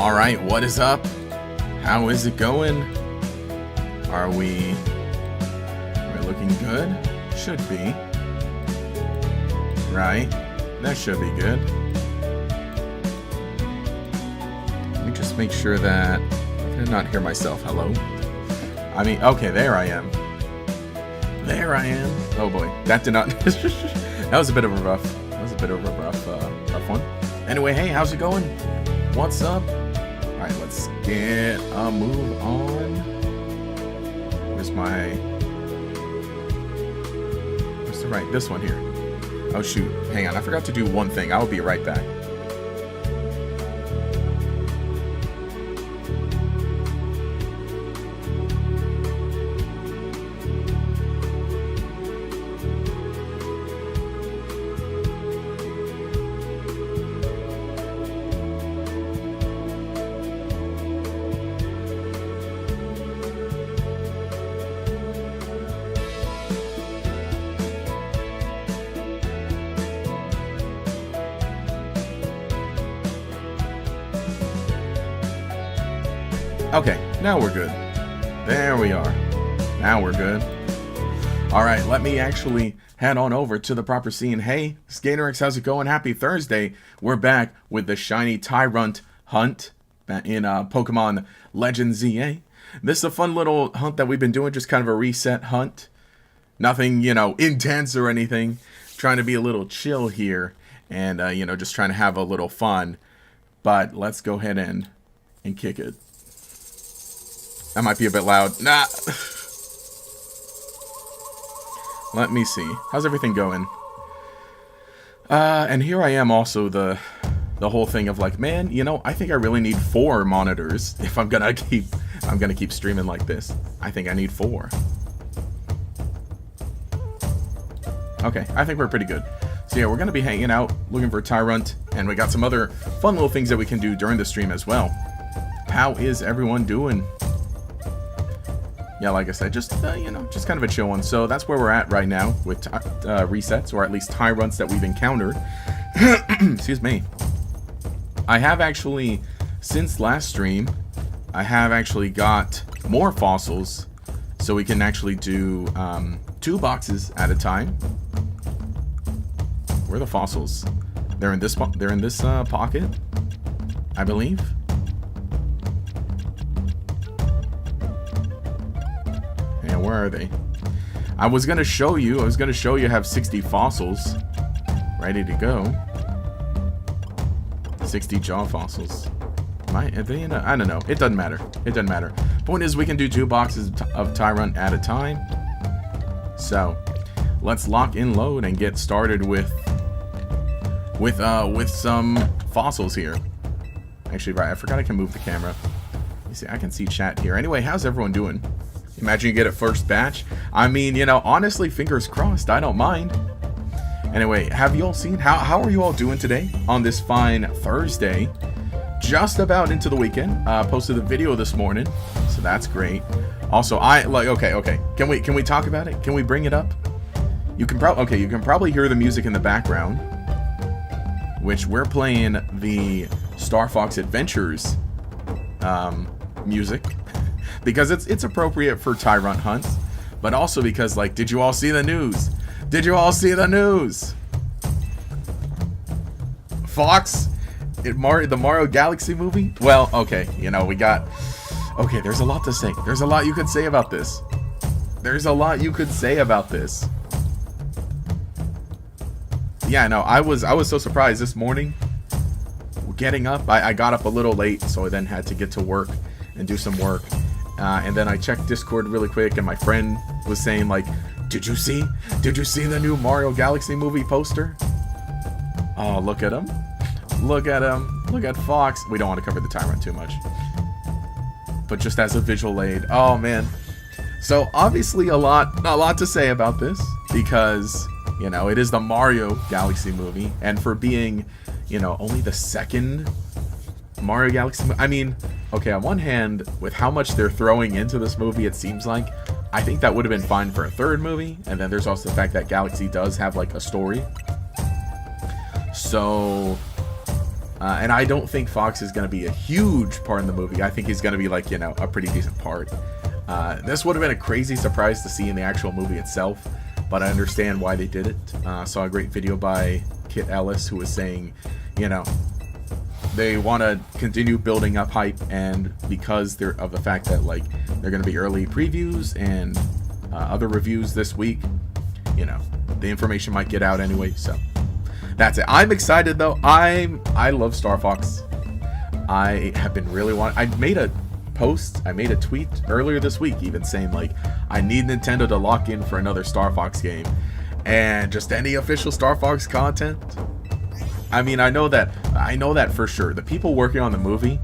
Alright, what is up? How is it going? Are we looking good? Should be. Right? That should be good. Let me just make sure that I did not hear myself. Hello? I mean, okay, there I am. There I am. Oh boy, that did not. That was a bit of a rough. That was a bit of a rough one. Anyway, hey, how's it going? What's up? All right, let's get a move on. Where's my? What's the right? This one here. Oh shoot! Hang on, I forgot to do one thing. I'll be right back. Okay, now we're good. There we are. Now we're good. Alright, let me actually head on over to the proper scene. Hey, Skaterx, how's it going? Happy Thursday. We're back with the shiny Tyrunt hunt in Pokemon Legends ZA. This is a fun little hunt that we've been doing, just kind of a reset hunt. Nothing, you know, intense or anything. Trying to be a little chill here and, you know, just trying to have a little fun. But let's go ahead and kick it. That might be a bit loud. Nah. Let me see. How's everything going? And here I am also the whole thing of like, man, you know, I think I really need 4 monitors if I'm gonna keep streaming like this. I think I need 4. Okay, I think we're pretty good. So yeah, we're gonna be hanging out, looking for Tyrunt, and we got some other fun little things that we can do during the stream as well. How is everyone doing? Yeah, like I said, just, you know, just kind of a chill one. So that's where we're at right now with resets, or at least Tyrunts that we've encountered. Excuse me. I have actually, since last stream, I have actually got more fossils. So we can actually do 2 boxes at a time. Where are the fossils? They're in this pocket, I believe. Where are they? I was gonna show you I have 60 fossils ready to go. 60 jaw fossils. Are they in I don't know. It doesn't matter. It doesn't matter. Point is, we can do 2 boxes of Tyrunt at a time. So let's lock in load and get started with some fossils here. Actually, right, I forgot I can move the camera. You see, I can see chat here. Anyway, how's everyone doing? Imagine you get a first batch. I mean, you know, honestly, fingers crossed. I don't mind. Anyway, have you all seen? How are you all doing today on this fine Thursday? Just about into the weekend. Posted a video this morning, so that's great. Also, okay. Can we talk about it? Can we bring it up? You can probably hear the music in the background, which we're playing the Star Fox Adventures music. Because it's appropriate for Tyrunt hunts, but also because, like, did you all see the news? Did you all see the news? Fox, the Mario Galaxy movie? Well, okay, you know, we got... Okay, there's a lot to say. There's a lot you could say about this. There's a lot you could say about this. Yeah, no, I was so surprised this morning. Getting up, I got up a little late, so I then had to get to work and do some work. And then I checked Discord really quick, and my friend was saying, like, did you see the new Mario Galaxy movie poster? Oh, look at him. Look at him. Look at Fox. We don't want to cover the Tyrunt too much. But just as a visual aid. Oh, man. So, obviously, a lot to say about this, because, you know, it is the Mario Galaxy movie, and for being, you know, only the second Mario Galaxy, I mean, okay, on one hand, with how much they're throwing into this movie, it seems like, I think that would have been fine for a 3rd movie, and then there's also the fact that Galaxy does have, like, a story. So, And I don't think Fox is going to be a huge part in the movie. I think he's going to be like, you know, a pretty decent part. This would have been a crazy surprise to see in the actual movie itself, but I understand why they did it. Saw a great video by Kit Ellis who was saying, you know, they want to continue building up hype, and because they're of the fact that like they're going to be early previews and other reviews this week, you know, the information might get out anyway. So that's it. I'm excited though. I love Star Fox. I have been really I made a tweet earlier this week even saying like I need Nintendo to lock in for another Star Fox game, and just any official Star Fox content. I mean, I know that for sure. The people working on the movie,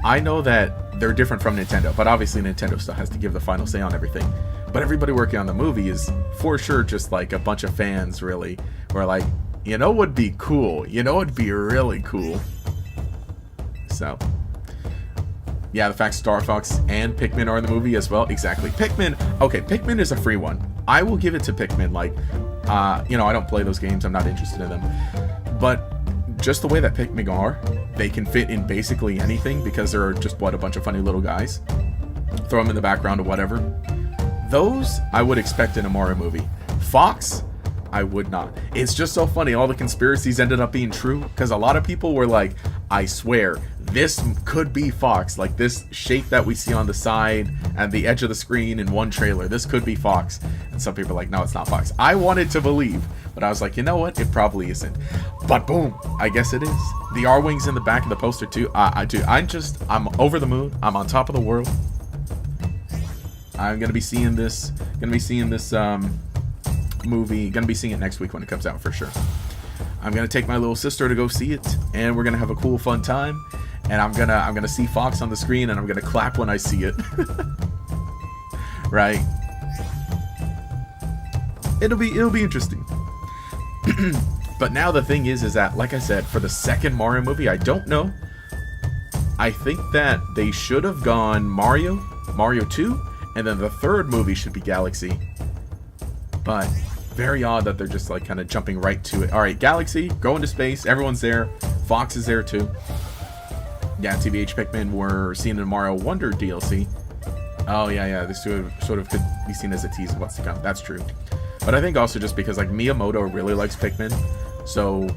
I know that they're different from Nintendo, but obviously Nintendo still has to give the final say on everything. But everybody working on the movie is for sure just like a bunch of fans, really, who are like, you know, what'd be cool? You know, what'd be really cool? So, yeah, the fact Star Fox and Pikmin are in the movie as well. Exactly. Pikmin. Okay, Pikmin is a free one. I will give it to Pikmin. Like, you know, I don't play those games. I'm not interested in them. But just the way that Pikmin are, they can fit in basically anything because they're just, what, a bunch of funny little guys. Throw them in the background or whatever. Those, I would expect in a Mario movie. Fox, I would not. It's just so funny. All the conspiracies ended up being true because a lot of people were like, I swear, this could be Fox. Like this shape that we see on the side and the edge of the screen in one trailer. This could be Fox. And some people are like, no, it's not Fox. I wanted to believe, but I was like, you know what? It probably isn't. But boom, I guess it is. The R-Wings in the back of the poster too. I'm over the moon. I'm on top of the world. I'm gonna be seeing this. Movie. Gonna be seeing it next week when it comes out for sure. I'm gonna take my little sister to go see it, and we're gonna have a cool, fun time. And I'm gonna see Fox on the screen, and I'm gonna clap when I see it. Right? It'll be interesting. But now the thing is that, like I said, for the second Mario movie, I don't know. I think that they should have gone Mario 2, and then the third movie should be Galaxy. But very odd that they're just like kind of jumping right to it. All right, Galaxy, go into space. Everyone's there. Fox is there too. Yeah, TBH Pikmin were seen in Mario Wonder DLC. Oh yeah. This sort of could be seen as a tease of what's to come. That's true. But I think also just because like Miyamoto really likes Pikmin, so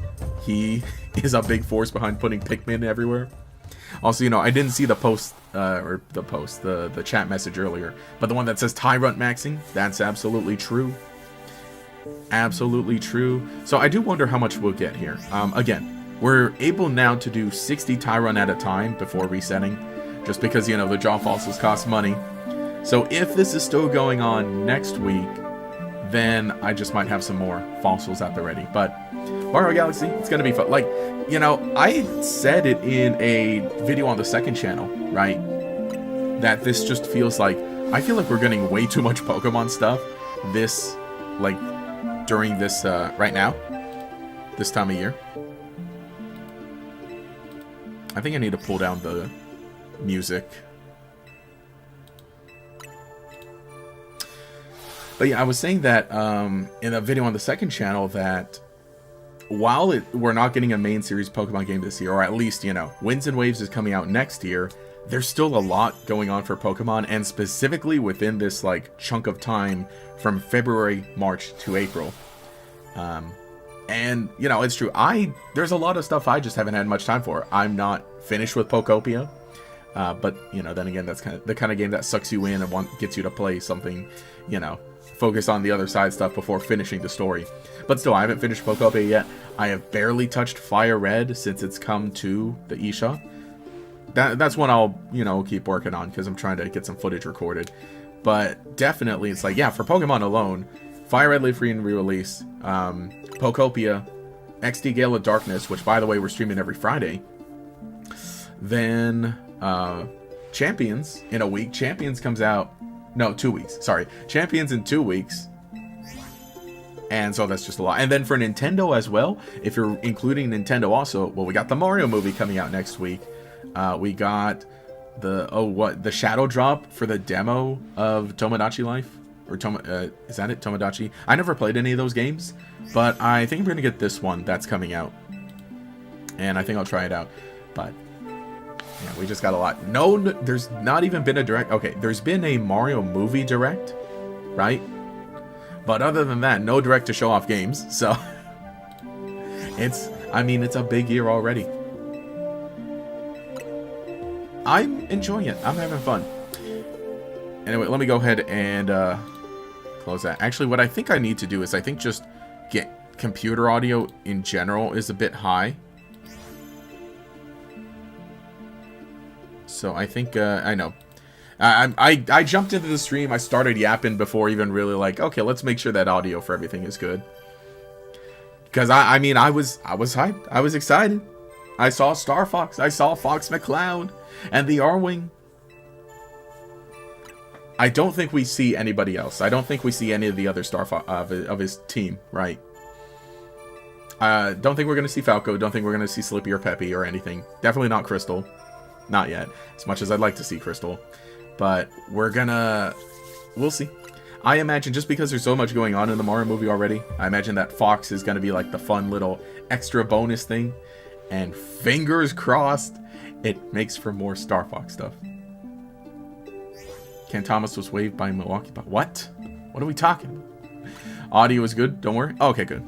he is a big force behind putting Pikmin everywhere. Also, you know, I didn't see the the chat message earlier, but the one that says Tyrunt maxing, that's absolutely true. Absolutely true. So I do wonder how much we'll get here. Again, we're able now to do 60 Tyrunt at a time before resetting, just because, you know, the jaw fossils cost money. So if this is still going on next week, then I just might have some more fossils at the ready. But Mario Galaxy, it's gonna be fun. Like, you know, I said it in a video on the second channel, right? That this just feels like, I feel like we're getting way too much Pokemon stuff this, like, during this, right now, this time of year. I think I need to pull down the music. But yeah, I was saying that in a video on the second channel that while we're not getting a main series Pokemon game this year, or at least, you know, Winds and Waves is coming out next year, there's still a lot going on for Pokemon, and specifically within this like chunk of time from February, March to April. And you know, it's true. There's a lot of stuff I just haven't had much time for. I'm not finished with Pokopia, but you know, then again, that's kind of the kind of game that sucks you in and gets you to play something, you know, focus on the other side stuff before finishing the story. But still, I haven't finished Pokopia yet. I have barely touched Fire Red since it's come to the eShop. That's one I'll, you know, keep working on because I'm trying to get some footage recorded. But definitely, it's like, yeah, for Pokemon alone, Fire Red Leaf Green re-release, Pokopia, XD Gale of Darkness, which by the way we're streaming every Friday. Then Champions in a week. Champions comes out, no, 2 weeks. Sorry, Champions in 2 weeks. And so that's just a lot. And then for Nintendo as well, if you're including Nintendo also, well, we got the Mario movie coming out next week. We got the Shadow Drop for the demo of Tomodachi Life, or is that it? Tomodachi. I never played any of those games, but I think we're gonna get this one that's coming out. and I think I'll try it out. But yeah, we just got a lot. No, there's not even been a direct. Okay, there's been a Mario movie direct, right? But other than that, no direct to show off games. So I mean, it's a big year already. I'm enjoying it. I'm having fun. Anyway, let me go ahead and close that. Actually, what I think I need to do is I think just get computer audio in general is a bit high. So I think, I know. I jumped into the stream. I started yapping before even really like, okay, let's make sure that audio for everything is good. Because I mean, I was hyped. I was excited. I saw Star Fox. I saw Fox McCloud and the R-Wing. I don't think we see anybody else. I don't think we see any of the other Star Fox of his team, right? Don't think we're going to see Falco. Don't think we're going to see Slippy or Peppy or anything. Definitely not Crystal. Not yet. As much as I'd like to see Crystal. But we'll see. I imagine just because there's so much going on in the Mario movie already, I imagine that Fox is going to be like the fun little extra bonus thing. And fingers crossed, it makes for more Star Fox stuff. Ken Thomas was waived by Milwaukee. But what? What are we talking about? Audio is good. Don't worry. Oh, okay, good.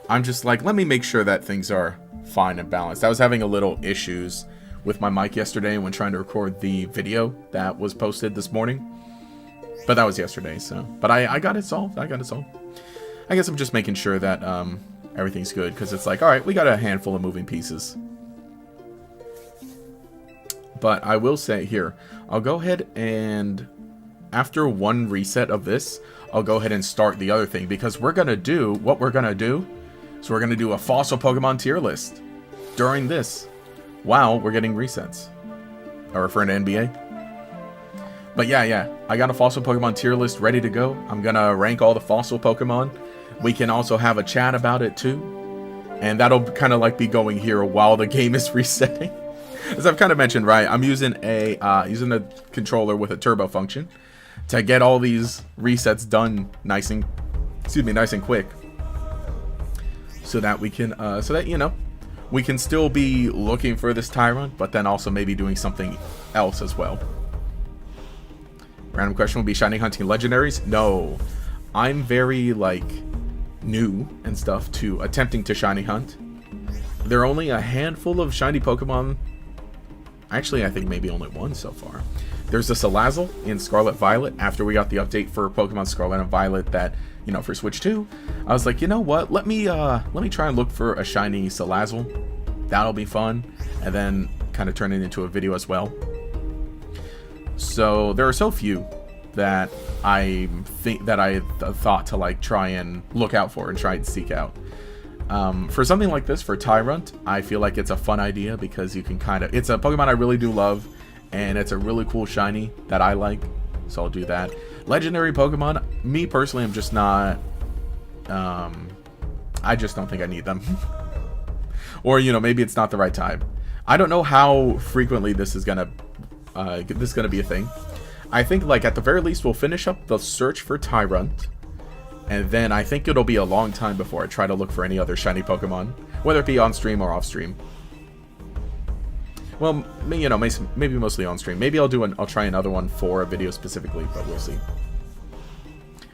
I'm just like, let me make sure that things are fine and balanced. I was having a little issues with my mic yesterday when trying to record the video that was posted this morning. But that was yesterday, so. But I got it solved. I got it solved. I guess I'm just making sure that everything's good. Because it's like, alright, we got a handful of moving pieces. But I will say here, I'll go ahead and after one reset of this, I'll go ahead and start the other thing. Because we're going to do, what we're going to do, so we're going to do a fossil Pokemon tier list during this while we're getting resets. Or referring to NBA. But yeah, I got a fossil Pokemon tier list ready to go. I'm going to rank all the fossil Pokemon. We can also have a chat about it too. And that'll kind of like be going here while the game is resetting. As I've kind of mentioned, right, I'm using a controller with a turbo function to get all these resets done nice and quick, so that we can, you know, we can still be looking for this Tyrunt, but then also maybe doing something else as well. Random question will be shiny hunting legendaries? No, I'm very like new and stuff to attempting to shiny hunt. There are only a handful of shiny Pokemon. Actually, I think maybe only one so far. There's a Salazzle in Scarlet Violet. After we got the update for Pokemon Scarlet and Violet that, you know, for Switch 2, I was like, you know what? Let me try and look for a shiny Salazzle. That'll be fun. And then kind of turn it into a video as well. So there are so few that I thought to like try and look out for and try and seek out. For something like this, for Tyrunt, I feel like it's a fun idea because you can kind of... It's a Pokemon I really do love, and it's a really cool shiny that I like, so I'll do that. Legendary Pokemon, me personally, I'm just not... I just don't think I need them. Or, you know, maybe it's not the right time. I don't know how frequently this is gonna be a thing. I think, like, at the very least, we'll finish up the search for Tyrunt. And then I think it'll be a long time before I try to look for any other shiny Pokemon, whether it be on stream or off stream. Well, you know, maybe mostly on stream. Maybe I'll try another one for a video specifically, but we'll see.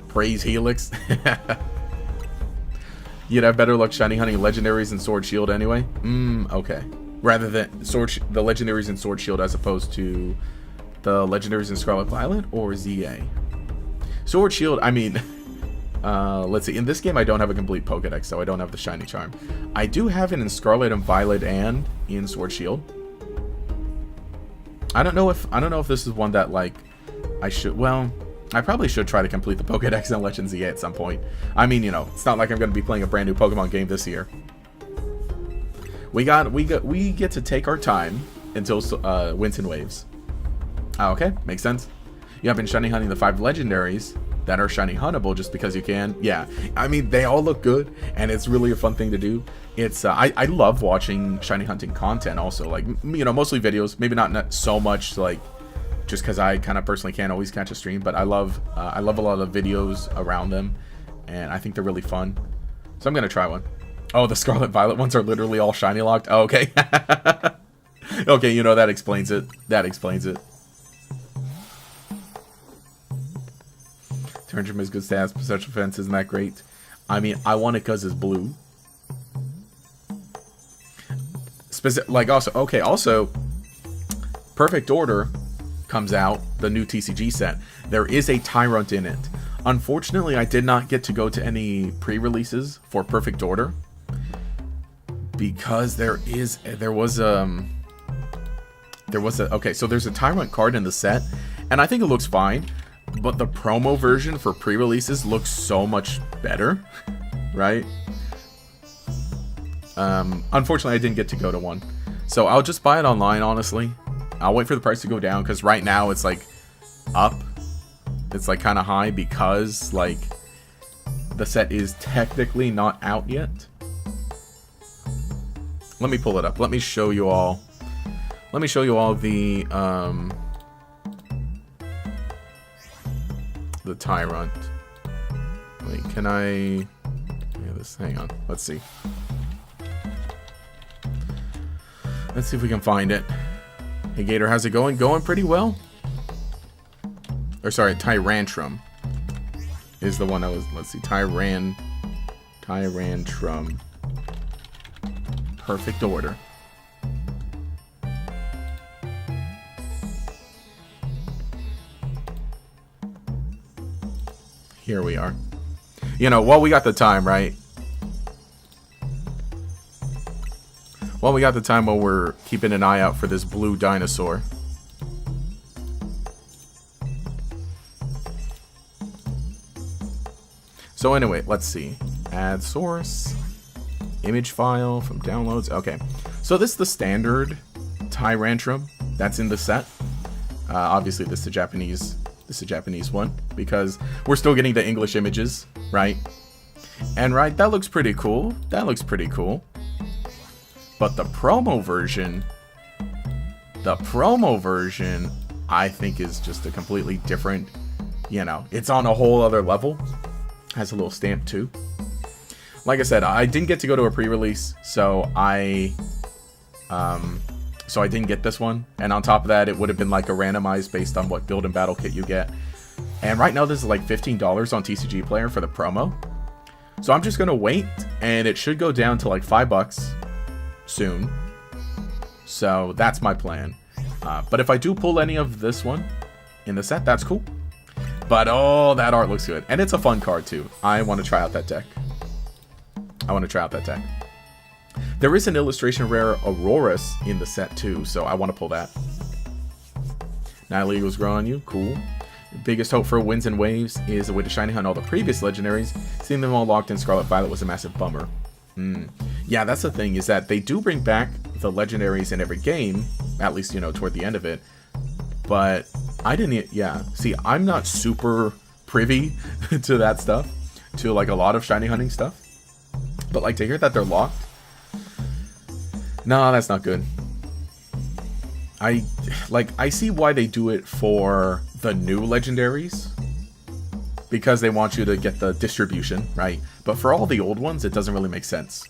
Praise Helix. You'd have better luck shiny hunting legendaries in Sword Shield anyway. Okay. Rather than the legendaries in Sword Shield as opposed to the legendaries in Scarlet Violet or ZA. Sword Shield, I mean. Let's see. In this game, I don't have a complete Pokedex, so I don't have the shiny charm. I do have it in Scarlet and Violet and in Sword Shield. I don't know if this is one that like I should. Well, I probably should try to complete the Pokedex in Legend ZA at some point. I mean, you know, it's not like I'm going to be playing a brand new Pokemon game this year. We get to take our time until Winds and Waves. Oh, okay, makes sense. You have been shiny hunting the 5 legendaries that are shiny huntable just because you can. Yeah, I mean, they all look good, and it's really a fun thing to do. It's I love watching shiny hunting content also, like, you know, mostly videos, maybe not so much like just because I kind of personally can't always catch a stream, but I love a lot of videos around them, and I think they're really fun, so I'm gonna try one. Oh, the Scarlet Violet ones are literally all shiny locked? Oh, okay. Okay, you know, that explains it. That explains it. Tyrunt has good stats, but special defense isn't that great. I mean, I want it because it's blue. Like, also, okay, also, Perfect Order comes out, the new TCG set. There is a Tyrunt in it. Unfortunately, I did not get to go to any pre-releases for Perfect Order because there was a okay, so there's a Tyrunt card in the set, and I think it looks fine, but the promo version for pre-releases looks so much better, right? Unfortunately, I didn't get to go to one, so I'll just buy it online. Honestly, I'll wait for the price to go down because right now it's like up. It's like kind of high because like the set is technically not out yet. Let me pull it up. Let me show you all. Let me show you all the Tyrunt. Wait, can I? Yeah, this. Hang on. Let's see. Let's see if we can find it. Hey Gator, how's it going? Going pretty well. Or sorry, Tyrantrum is the one I was. Let's see, Tyrantrum. Perfect Order. Here we are. You know, while we got the time, right? While we got the time, while we're keeping an eye out for this blue dinosaur. So anyway, let's see. Add source. Image file from downloads. Okay. So this is the standard Tyrantrum that's in the set. Obviously this is the Japanese. This is a Japanese one because we're still getting the English images, right? And right, that looks pretty cool. That looks pretty cool. But the promo version, I think is just a completely different, you know, it's on a whole other level. Has a little stamp too. Like I said, I didn't get to go to a pre-release, so I didn't get this one. And on top of that, it would have been like a randomized based on what build and battle kit you get. And right now, this is like $15 on TCG Player for the promo. So I'm just gonna wait, and it should go down to like $5 soon. So that's my plan. But if I do pull any of this one in the set, that's cool. But oh, that art looks good. And it's a fun card too. I want to try out that deck. There is an illustration rare Aurorus in the set too, so I want to pull that. Nile Eagles grow on you. Cool. Biggest hope for Winds and Waves is a way to shiny hunt all the previous legendaries. Seeing them all locked in Scarlet Violet was a massive bummer. Yeah, that's the thing, is that they do bring back the legendaries in every game, at least, you know, toward the end of it. But I didn't, yeah. See, I'm not super privy to that stuff, to like a lot of shiny hunting stuff. But like to hear that they're locked, no, that's not good. I see why they do it for the new legendaries, because they want you to get the distribution, right? But for all the old ones, it doesn't really make sense.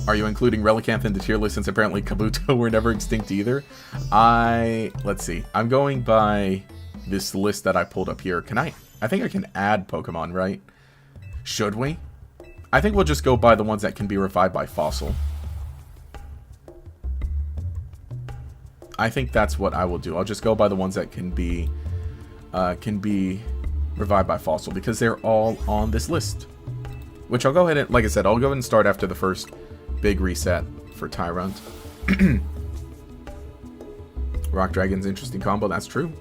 Are you including Relicanth in the tier list since apparently Kabuto were never extinct either? Let's see. I'm going by this list that I pulled up here. I think I can add Pokemon, right? Should we? I think we'll just go by the ones that can be revived by Fossil. I think that's what I will do. I'll just go by the ones that can be revived by Fossil, because they're all on this list. Which I'll go ahead and, like I said, I'll go ahead and start after the first big reset for Tyrunt. Rock Dragon's interesting combo, that's true.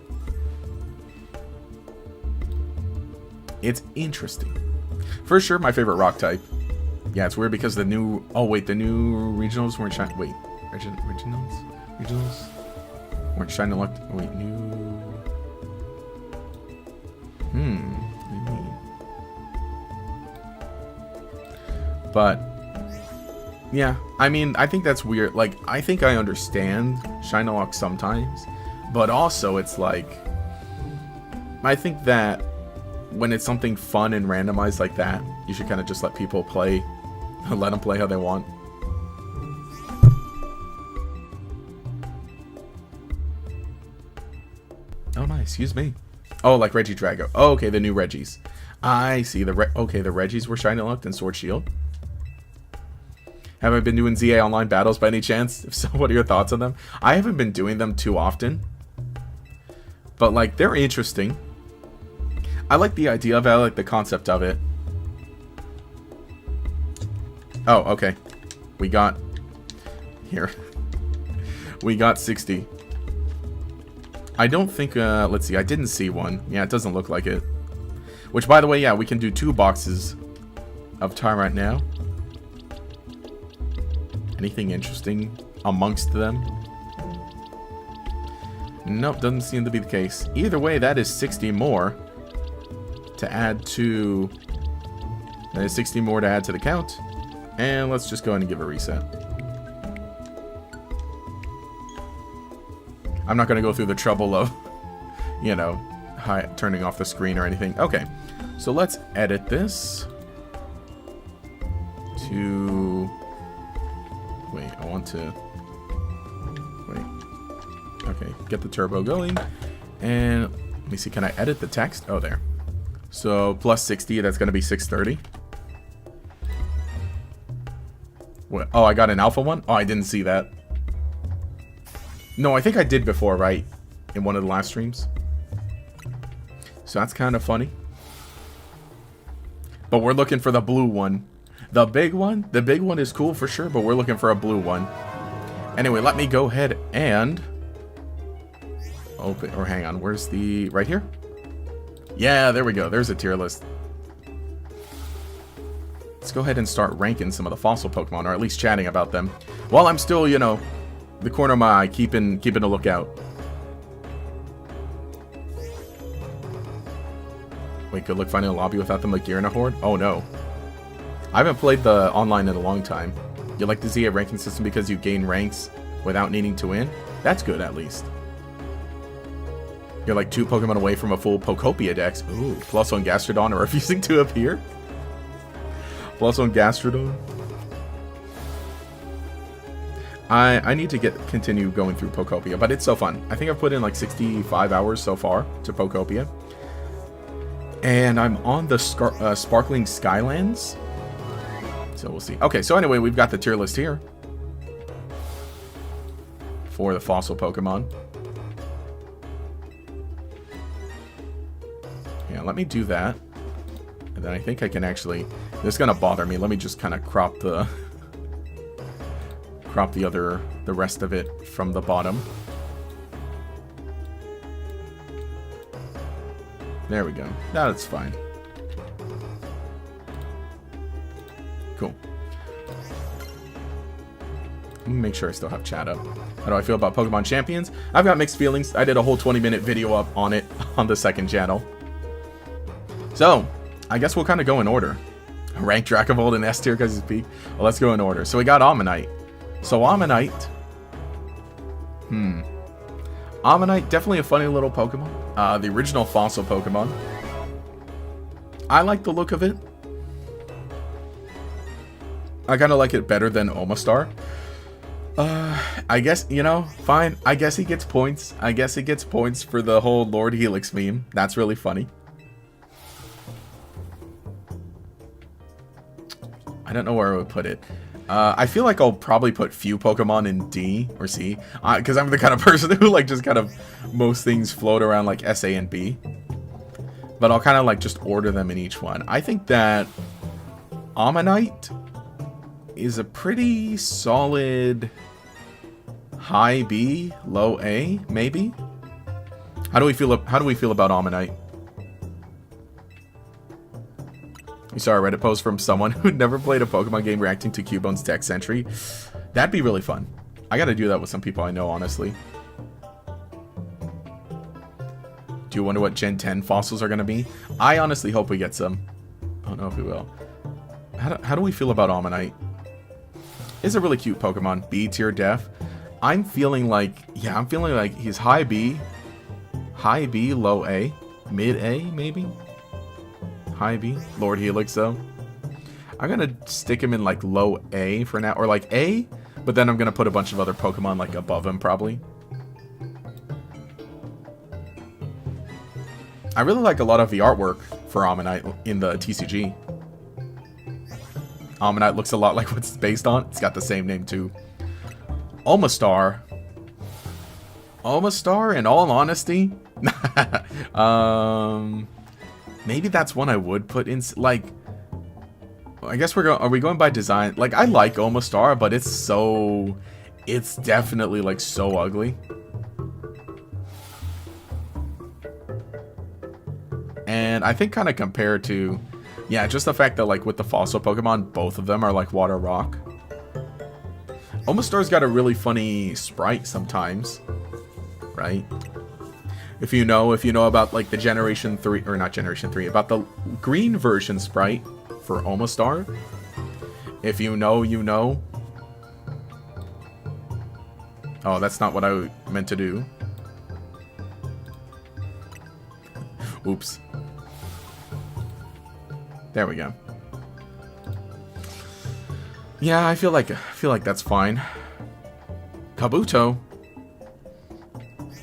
It's interesting. For sure, my favorite rock type. Yeah, it's weird because the new... Oh, wait, the new regionals weren't shiny... Wait, regionals? Regionals? Weren't shiny locked... Wait, new... What do you mean? But... Yeah, I mean, I think that's weird. Like, I think I understand shiny lock sometimes. But also, it's like... I think that when it's something fun and randomized like that, you should kind of just let people play, let them play how they want. Oh, nice. Excuse me. Oh, like Regidrago. Oh, okay, the new Regis. I see. Okay, the Regis were Shiny Locked and Sword Shield. Have I been doing ZA online battles by any chance? If so, what are your thoughts on them? I haven't been doing them too often. But, like, they're interesting. I like the idea of it. I like the concept of it. Oh, okay. We got... Here. We got 60. I don't think... let's see. I didn't see one. Yeah, it doesn't look like it. Which, by the way, yeah, we can do 2 boxes of Tyrunt now. Anything interesting amongst them? Nope, doesn't seem to be the case. Either way, that is 60 more to add to... That is 60 more to add to the count. And let's just go ahead and give a reset. I'm not going to go through the trouble of, you know, turning off the screen or anything. Okay, so let's edit this to... Wait, I want to... Wait. Okay, get the turbo going. And let me see, can I edit the text? Oh, there. So, plus 60, that's going to be 630. What? Oh, I got an alpha one? Oh, I didn't see that. No, I think I did before, right? In one of the last streams. So that's kind of funny. But we're looking for the blue one. The big one? The big one is cool for sure, but we're looking for a blue one. Anyway, let me go ahead and... open, or hang on, where's the... right here? Yeah, there we go. There's a tier list. Let's go ahead and start ranking some of the fossil Pokemon, or at least chatting about them. While I'm still, you know, the corner of my eye, keeping a lookout. Wait, good luck finding a lobby without them like gear in a horde? Oh no. I haven't played the online in a long time. You like the ZA ranking system because you gain ranks without needing to win? That's good, at least. You're like 2 Pokemon away from a full Pokopia dex. Ooh, plus 1 Gastrodon are refusing to appear? Plus 1 Gastrodon? I need to continue going through Pokopia, but it's so fun. I think I've put in like 65 hours so far to Pokopia. And I'm on the Sparkling Skylands. So we'll see. Okay, so anyway, we've got the tier list here. For the fossil Pokemon. Yeah, let me do that. And then I think I can actually... This is going to bother me. Let me just kind of crop the... the rest of it from the bottom. There we go. That's fine. Cool. Let me make sure I still have chat up. How do I feel about Pokemon Champions? I've got mixed feelings. I did a whole 20-minute video up on it on the second channel. So, I guess we'll kind of go in order. Rank Dracavolt and S tier because he's peak. Well, let's go in order. So we got Ammonite. So Ammonite. Ammonite, definitely a funny little Pokemon. The original fossil Pokemon. I like the look of it. I kind of like it better than Omastar. I guess, you know, fine. I guess he gets points. I guess he gets points for the whole Lord Helix meme. That's really funny. I don't know where I would put it. I feel like I'll probably put few Pokemon in D or C. Because I'm the kind of person who, like, just kind of most things float around, like, S, A, and B. But I'll kind of, like, just order them in each one. I think that Ammonite is a pretty solid high B, low A, maybe. How do we feel about Ammonite? We saw a Reddit post from someone who'd never played a Pokemon game reacting to Cubone's text entry. That'd be really fun. I gotta do that with some people I know, honestly. Do you wonder what Gen 10 fossils are gonna be? I honestly hope we get some. I don't know if we will. How do we feel about Ammonite? It's a really cute Pokemon. B tier def. I'm feeling like he's high B, low A, mid A maybe. high B. Lord Helix, though. I'm going to stick him in, like, low A for now. Or, like, A, but then I'm going to put a bunch of other Pokemon, like, above him, probably. I really like a lot of the artwork for Ammonite in the TCG. Ammonite looks a lot like what it's based on. It's got the same name, too. Omastar. Omastar, in all honesty? Maybe that's one I would put in, like... I guess are we going by design? Like, I like Omastar, but it's definitely, like, so ugly. And I think kind of compared to, yeah, just the fact that, like, with the fossil Pokemon, both of them are, like, water rock. Omastar's got a really funny sprite sometimes, right? If you know about, like, the Generation 3, or not Generation 3, about the green version sprite for Omastar. If you know, you know. Oh, that's not what I meant to do. Oops. There we go. Yeah, I feel like that's fine. Kabuto.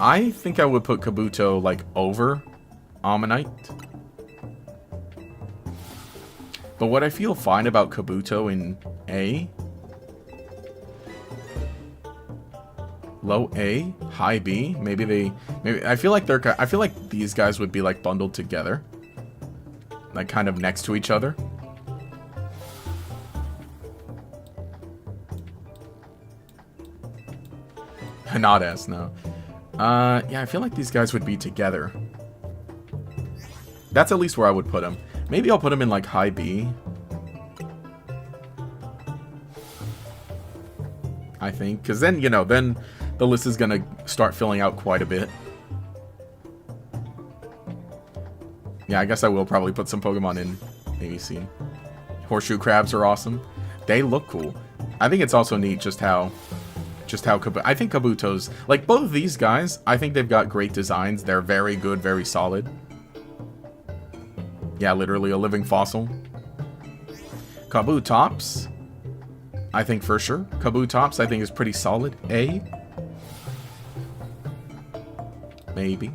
I think I would put Kabuto, like, over Ammonite. But what I feel fine about Kabuto in A, low A, high B, maybe I feel like these guys would be, like, bundled together, like, kind of next to each other. Not S, no. Yeah, I feel like these guys would be together. That's at least where I would put them. Maybe I'll put them in, like, high B. I think. Because then, you know, then the list is going to start filling out quite a bit. Yeah, I guess I will probably put some Pokemon in maybe C. Horseshoe crabs are awesome. They look cool. I think it's also neat just how I think Kabuto's, like, both of these guys, I think they've got great designs. They're very good, very solid. Yeah, literally a living fossil. Kabutops, I think for sure. Kabutops, I think, is pretty solid. A. Maybe.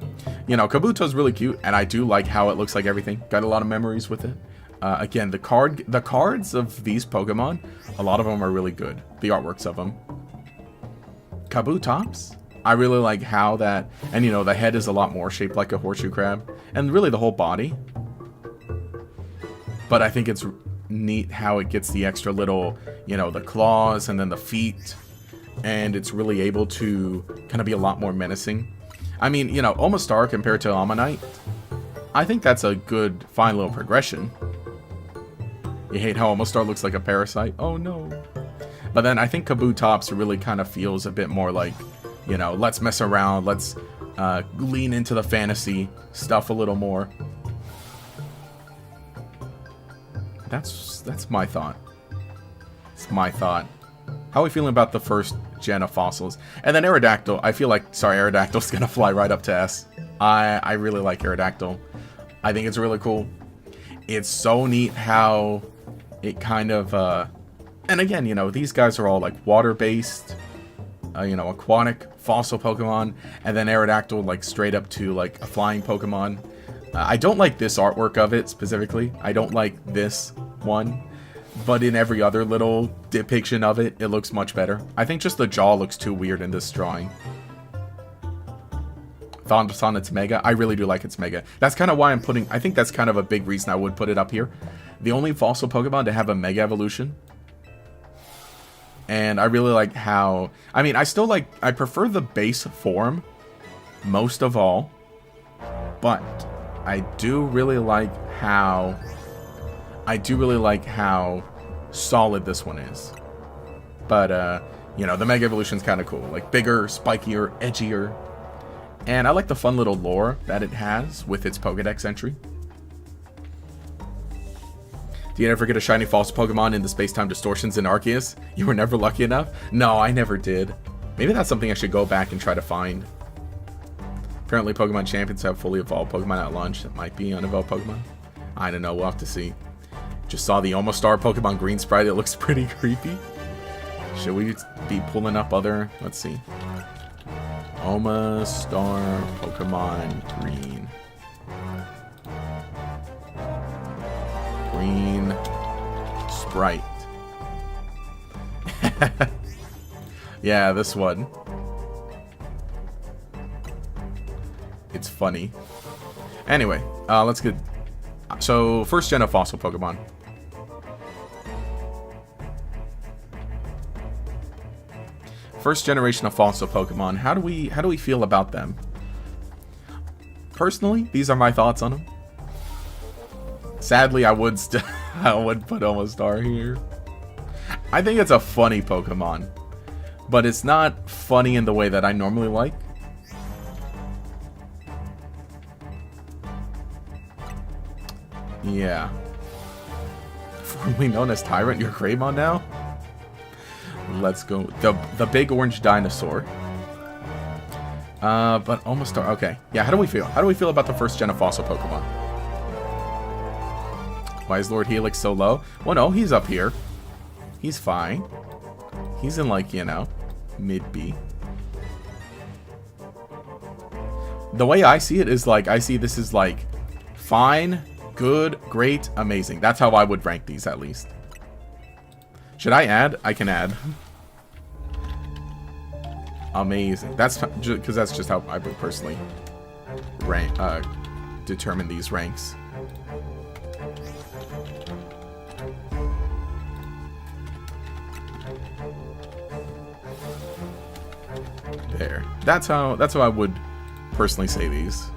You know, Kabuto's really cute, and I do like how it looks like everything. Got a lot of memories with it. Again, the cards of these Pokemon, a lot of them are really good. The artworks of them. Kabutops, I really like how that, and you know, the head is a lot more shaped like a horseshoe crab, and really the whole body. But I think it's neat how it gets the extra little, you know, the claws and then the feet, and it's really able to kind of be a lot more menacing. I mean, you know, Omastar compared to Ammonite, I think that's a good, fine little progression. You hate how Omastar looks like a parasite? Oh no. But then I think Kabutops really kind of feels a bit more like, you know, let's mess around, let's lean into the fantasy stuff a little more. That's my thought. It's my thought. How are we feeling about the first gen of fossils? And then Aerodactyl, I feel like, sorry, Aerodactyl's gonna fly right up to S. I really like Aerodactyl. I think it's really cool. It's so neat how it kind of, and again, you know, these guys are all like water-based, you know, aquatic fossil Pokemon, and then Aerodactyl like straight up to like a flying Pokemon. I don't like this artwork of it specifically. I don't like this one, but in every other little depiction of it, it looks much better. I think just the jaw looks too weird in this drawing. Thoughts on its Mega? I really do like its Mega. That's kind of why I'm putting, I think that's kind of a big reason I would put it up here. The only fossil Pokemon to have a Mega Evolution. And I really like how, I mean, I prefer the base form most of all, but I do really like how solid this one is. But, you know, the Mega Evolution's kind of cool. Like, bigger, spikier, edgier. And I like the fun little lore that it has with its Pokedex entry. Do you ever get a shiny fossil Pokemon in the Space-Time Distortions in Arceus? You were never lucky enough? No, I never did. Maybe that's something I should go back and try to find. Apparently Pokemon Champions have fully evolved Pokemon at launch that might be unevolved Pokemon. I don't know. We'll have to see. Just saw the Omastar Pokemon Green sprite. It looks pretty creepy. Should we be pulling up other... Let's see. Omastar Pokemon Green. Green sprite. Yeah, this one. It's funny. Anyway, let's get... So, first gen of fossil Pokemon. First generation of fossil Pokemon. How do we feel about them? Personally, these are my thoughts on them. Sadly, I would put Omastar here. I think it's a funny Pokemon, but it's not funny in the way that I normally like. Yeah. Formerly known as Tyrunt, you're Greymon now? Let's go. The big orange dinosaur. But Omastar. Okay. Yeah, how do we feel? How do we feel about the first gen of fossil Pokemon? Why is Lord Helix so low? Well, no, he's up here. He's fine. He's in, like, you know, mid-B. The way I see it is, like, I see this is, like, fine, good, great, amazing. That's how I would rank these, at least. Should I add? I can add. Amazing. That's because that's just how I would personally rank, determine these ranks. There. That's how I would personally say these.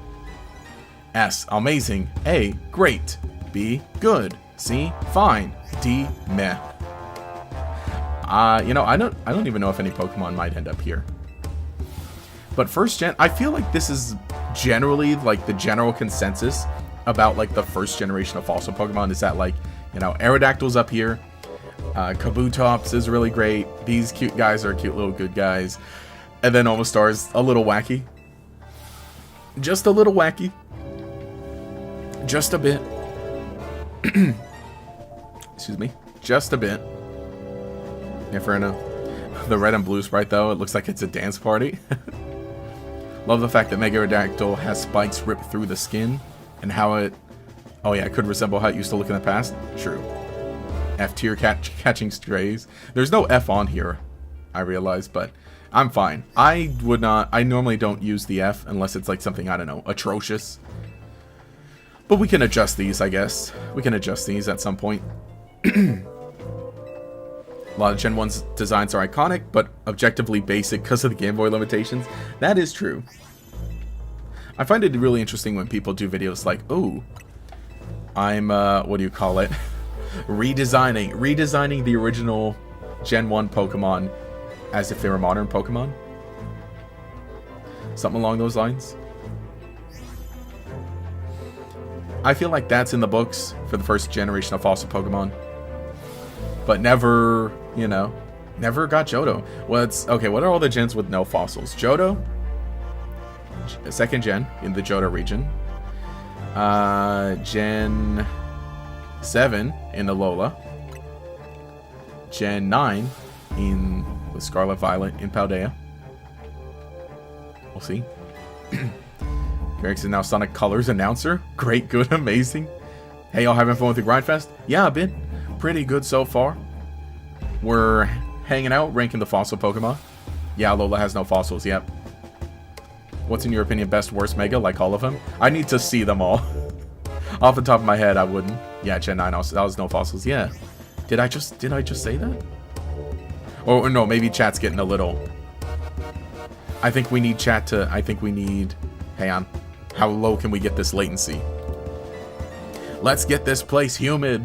S, amazing. A, great. B, good. C, fine. D, meh. You know, I don't even know if any Pokemon might end up here. But first gen, I feel like this is generally like the general consensus about like the first generation of fossil Pokemon is that, like, you know, Aerodactyl's up here. Kabutops is really great. These cute guys are cute little good guys. And then Omastar is a little wacky. Just a little wacky. Just a bit. Excuse me. Just a bit. Inferno. The red and blue sprite, though, it looks like it's a dance party. Love the fact that Mega Aerodactyl has spikes ripped through the skin. And how it... Oh yeah, it could resemble how it used to look in the past. True. F-tier catching strays. There's no F on here, I realize, but I'm fine. I normally don't use the F unless it's like something, I don't know, atrocious. But we can adjust these, I guess. We can adjust these at some point. A lot of Gen 1's designs are iconic, but objectively basic because of the Game Boy limitations. That is true. I find it really interesting when people do videos like, oh, I'm, what do you call it? Redesigning the original Gen 1 Pokemon as if they were modern Pokemon. Something along those lines. I feel like that's in the books for the first generation of fossil Pokemon. But never, you know, never got Johto. Well, it's, okay, what are all the gens with no fossils? Johto, second gen in the Johto region. Gen 7 in the Alola. Gen 9 in the Scarlet Violet in Paldea. We'll see. Garrix is now Sonic Colors announcer. Great, good, amazing. Hey, y'all having fun with the Grindfest? Yeah, I've been pretty good so far. We're hanging out, ranking the fossil Pokemon. Yeah, Alola has no fossils, yep. What's in your opinion best, worst Mega? Like all of them? I need to see them all. Off the top of my head, I wouldn't. Yeah, Gen 9 also, that was no fossils, yeah. Did I just say that? Or no, maybe chat's getting a little... I think we need chat to... Hang on. How low can we get this latency? Let's get this place humid.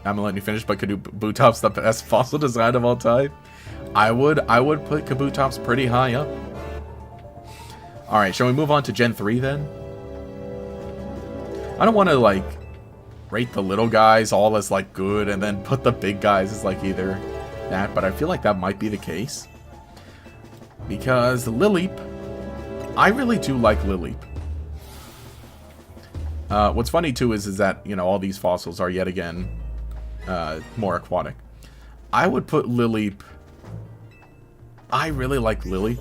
I'm gonna let you finish, but Kabutops the best fossil design of all time? I would put Kabutops pretty high up. Alright, shall we move on to Gen 3 then? I don't want to, like, rate the little guys all as, like, good, and then put the big guys as, like, either that, but I feel like that might be the case. Because Lileep, I really do like Lileep. What's funny too is that, you know, all these fossils are yet again more aquatic. I would put Lileep. I really like Lily.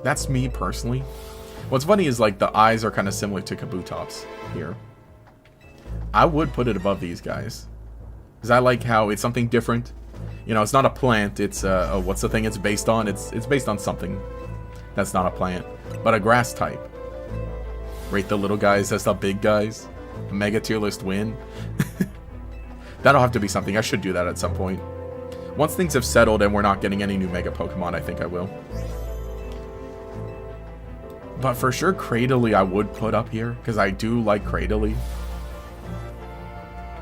That's me personally. What's funny is like the eyes are kind of similar to Kabutops here. I would put it above these guys. Because I like how it's something different. You know, it's not a plant. It's, what's the thing it's based on? It's based on something that's not a plant. But a grass type. Rate the little guys as the big guys. Mega tier list win. That'll have to be something. I should do that at some point. Once things have settled and we're not getting any new Mega Pokemon, I think I will. But for sure, Cradily I would put up here. Because I do like Cradily.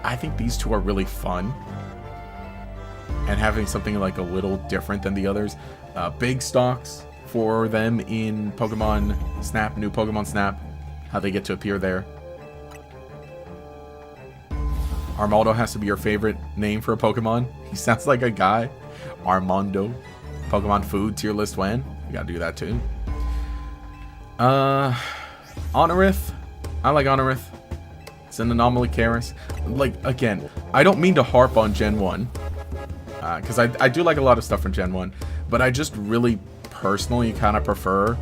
I think these two are really fun. And having something like a little different than the others. Big stocks for them in Pokemon Snap, new Pokemon Snap. How they get to appear there. Armaldo has to be your favorite name for a Pokemon. He sounds like a guy. Armando. Pokemon food tier list when? You gotta do that too. Honorith. I like Honorith. It's an anomaly Karis. Like, again, I don't mean to harp on Gen 1. Because I do like a lot of stuff from Gen 1. But I just really personally kind of prefer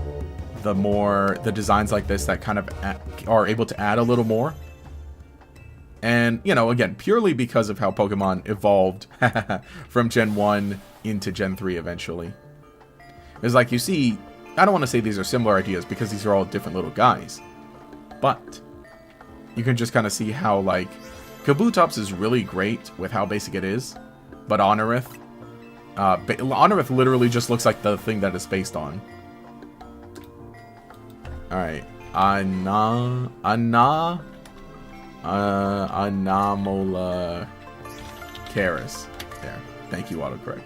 the designs like this that kind of are able to add a little more. And, you know, again, purely because of how Pokemon evolved from Gen 1 into Gen 3 eventually. It's like, you see, I don't want to say these are similar ideas because these are all different little guys. But you can just kind of see how, like, Kabutops is really great with how basic it is. But Honorith, Honorith literally just looks like the thing that it's based on. Alright. Anomola Karis. There. Thank you, autocorrect.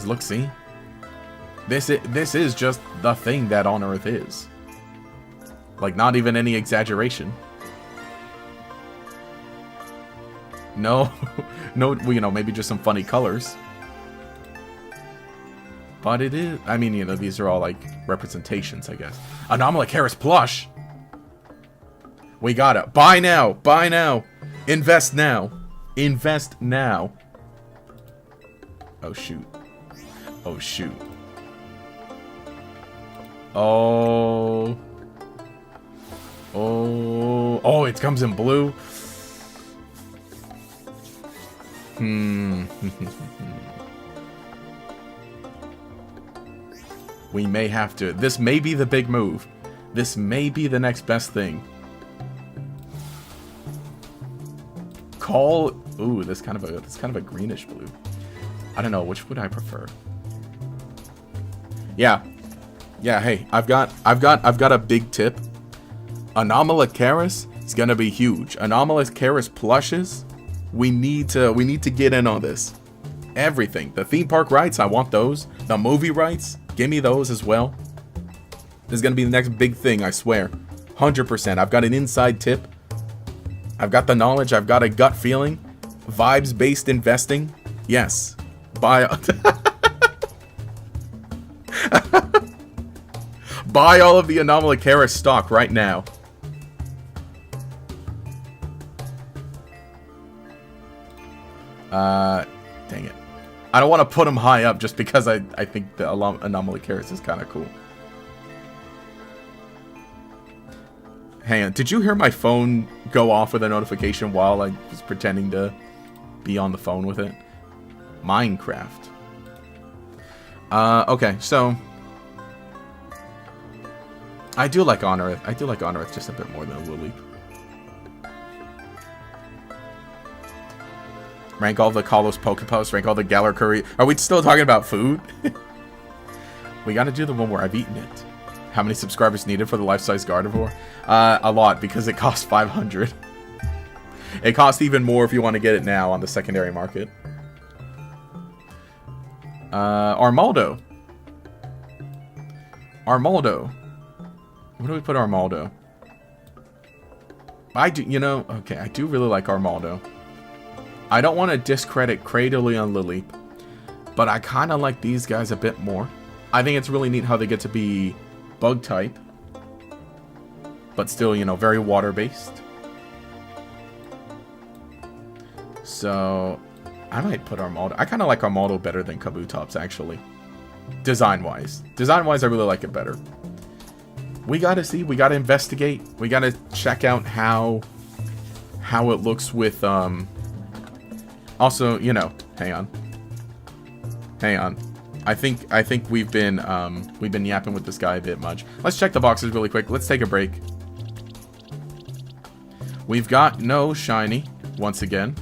Look, see? This is just the thing that Honorith is. Like, not even any exaggeration. No, no, you know, maybe just some funny colors. But it is, I mean, you know, these are all, like, representations, I guess. Anomaly Karis plush! We got it. Buy now! Buy now! Invest now! Invest now! Oh, shoot. Oh, shoot. Oh. Oh. Oh, it comes in blue. We may have to. This may be the big move. This may be the next best thing. Call. Ooh, this kind of a greenish blue. I don't know. Which would I prefer? Yeah. Yeah. Hey, I've got a big tip. Anomaly Karis is gonna be huge. Anomaly Karis plushes. We need to get in on this. Everything. The theme park rights, I want those. The movie rights, give me those as well. This is gonna be the next big thing, I swear. 100%. I've got an inside tip. I've got the knowledge. I've got a gut feeling. Vibes-based investing. Yes. Buy. Buy all of the Anomaly Karis stock right now. Dang it. I don't want to put him high up just because I think the Anomaly Karis is kind of cool. Hang on, did you hear my phone go off with a notification while I was pretending to be on the phone with it? Minecraft. Okay, so I do like Honorith. I do like Honorith just a bit more than Lileep. Rank all the Kalos Pokeposts, rank all the Galar Curry. Are we still talking about food? We gotta do the one where I've eaten it. How many subscribers needed for the life-size Gardevoir? A lot, because it costs 500. It costs even more if you want to get it now on the secondary market. Armaldo. Armaldo. Where do we put Armaldo? I do, you know, okay, I do really like Armaldo. I don't want to discredit Cradily on Lileep, but I kind of like these guys a bit more. I think it's really neat how they get to be bug type. But still, you know, very water-based. So, I might put Armaldo. I kind of like Armaldo better than Kabutops, actually. Design-wise. Design-wise, I really like it better. We gotta see. We gotta investigate. We gotta check out how it looks with, Also, you know, hang on. I think we've been yapping with this guy a bit much. Let's check the boxes really quick. Let's take a break. We've got no shiny once again.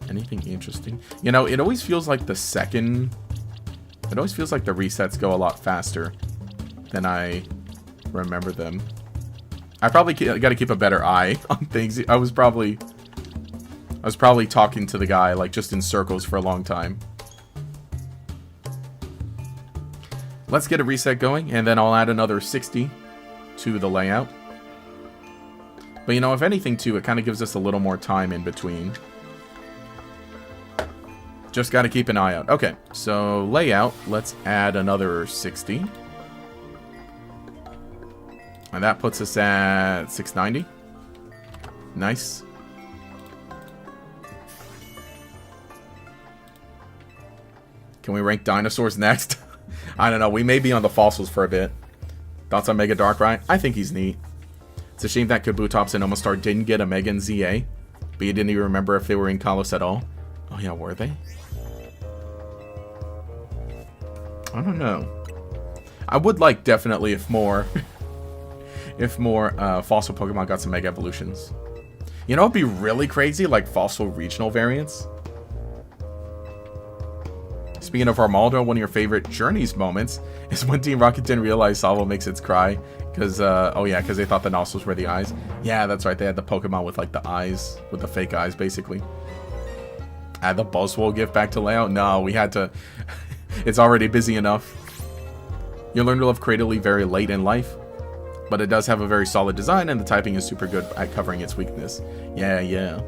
Anything interesting? You know, it always feels like the resets go a lot faster than I remember them. I probably got to keep a better eye on things. I was probably talking to the guy like just in circles for a long time. Let's get a reset going, and then I'll add another 60 to the layout. But you know, if anything too, it kind of gives us a little more time in between. Just got to keep an eye out. Okay, so layout, let's add another 60. And that puts us at 690. Nice. Can we rank dinosaurs next? I don't know. We may be on the fossils for a bit. Thoughts on Mega Darkrai? I think he's neat. It's a shame that Kabutops and Omastar didn't get a Mega and ZA. But you didn't even remember if they were in Kalos at all. Oh yeah, were they? I don't know. I would like definitely if more fossil Pokemon got some Mega Evolutions. You know, it'd be really crazy, like fossil regional variants. Speaking of Armaldo, one of your favorite Journeys moments is when Team Rocket didn't realize Salvo makes its cry. Because, because they thought the nostrils were the eyes. Yeah, that's right. They had the Pokemon with, like, the eyes. With the fake eyes, basically. Add the Buzzwole gift back to layout? No, we had to... It's already busy enough. You learn to love Cradily very late in life. But it does have a very solid design, and the typing is super good at covering its weakness. Yeah.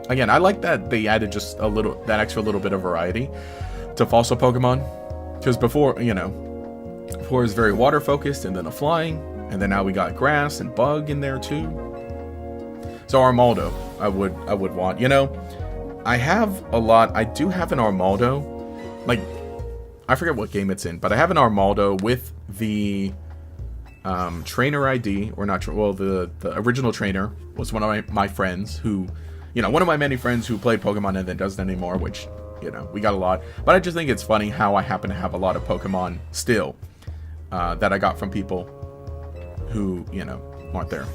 Again, I like that they added just that extra little bit of variety to fossil Pokemon. Because before, you know... Before it was very water focused, and then a flying, and then now we got grass and bug in there too. So Armaldo, I would want. You know, I have a lot. I do have an Armaldo, like I forget what game it's in, but I have an Armaldo with the trainer ID, or not. Well, the original trainer was one of my friends who, you know, one of my many friends who played Pokemon and then doesn't anymore, which, you know, we got a lot. But I just think it's funny how I happen to have a lot of Pokemon still. That I got from people who, you know, aren't there.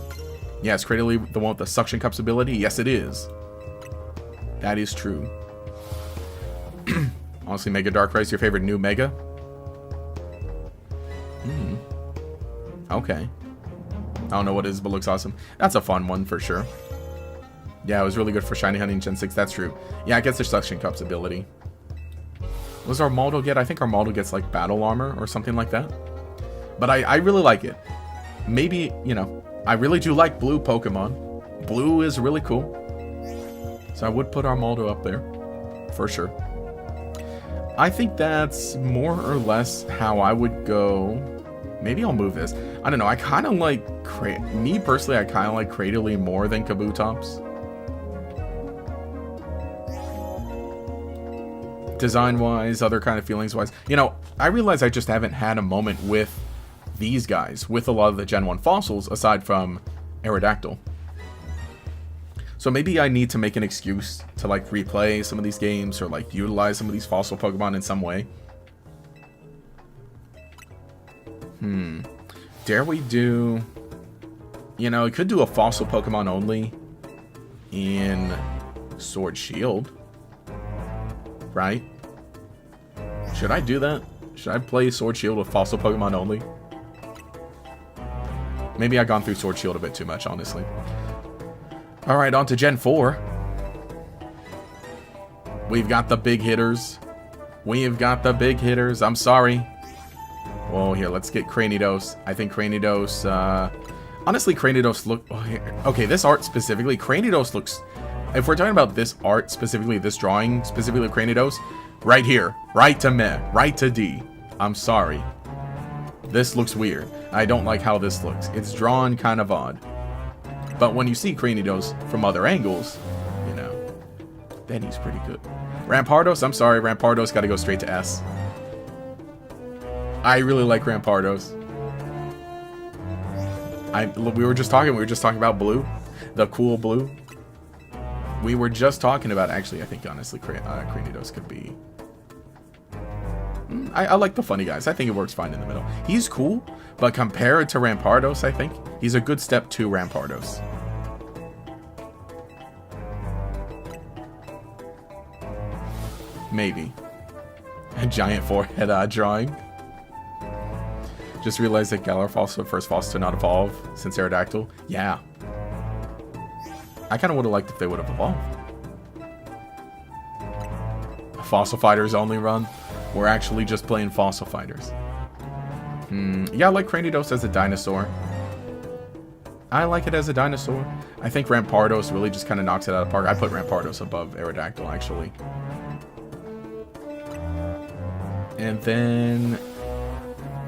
Yeah, is Cradily the one with the suction cups ability? Yes, it is. That is true. Honestly, Mega Darkrai is your favorite new Mega? Okay. I don't know what it is, but looks awesome. That's a fun one for sure. Yeah, it was really good for Shiny Hunting Gen 6. That's true. Yeah, it gets the suction cups ability. What does Armaldo get? I think Armaldo gets like battle armor or something like that. But I really like it. Maybe, you know, I really do like blue Pokemon. Blue is really cool. So I would put Armaldo up there. For sure. I think that's more or less how I would go. Maybe I'll move this. I don't know. I kind of like... Me personally, I kind of like Cradily more than Kabutops. Design-wise, other kind of feelings-wise. You know, I realize I just haven't had a moment with these guys, with a lot of the Gen 1 fossils, aside from Aerodactyl. So maybe I need to make an excuse to, like, replay some of these games, or, like, utilize some of these fossil Pokemon in some way. Dare we do... You know, we could do a fossil Pokemon only in Sword Shield. Right? Should I do that? Should I play Sword Shield with fossil Pokemon only? Maybe I've gone through Sword Shield a bit too much, honestly. Alright, on to Gen 4. We've got the big hitters. We've got the big hitters. I'm sorry. Well, here, let's get Cranidos. I think Cranidos, honestly, Cranidos look... Okay, this art specifically, Cranidos looks... If we're talking about this art, specifically this drawing, specifically Cranidos, right here, right to meh, right to D. I'm sorry. This looks weird. I don't like how this looks. It's drawn kind of odd. But when you see Cranidos from other angles, you know, then he's pretty good. Rampardos, I'm sorry, Rampardos got to go straight to S. I really like Rampardos. We were just talking about blue, the cool blue. We were just talking about, actually, I think honestly, Cranidos could be. I like the funny guys. I think it works fine in the middle. He's cool, but compared to Rampardos, I think he's a good step to Rampardos. Maybe. A giant forehead drawing. Just realized that Galar Falls was the first Falls to not evolve since Aerodactyl. Yeah. I kind of would have liked if they would have evolved. Fossil Fighters only run. We're actually just playing Fossil Fighters. Yeah, I like Cranidos as a dinosaur. I like it as a dinosaur. I think Rampardos really just kind of knocks it out of the park. I put Rampardos above Aerodactyl, actually. And then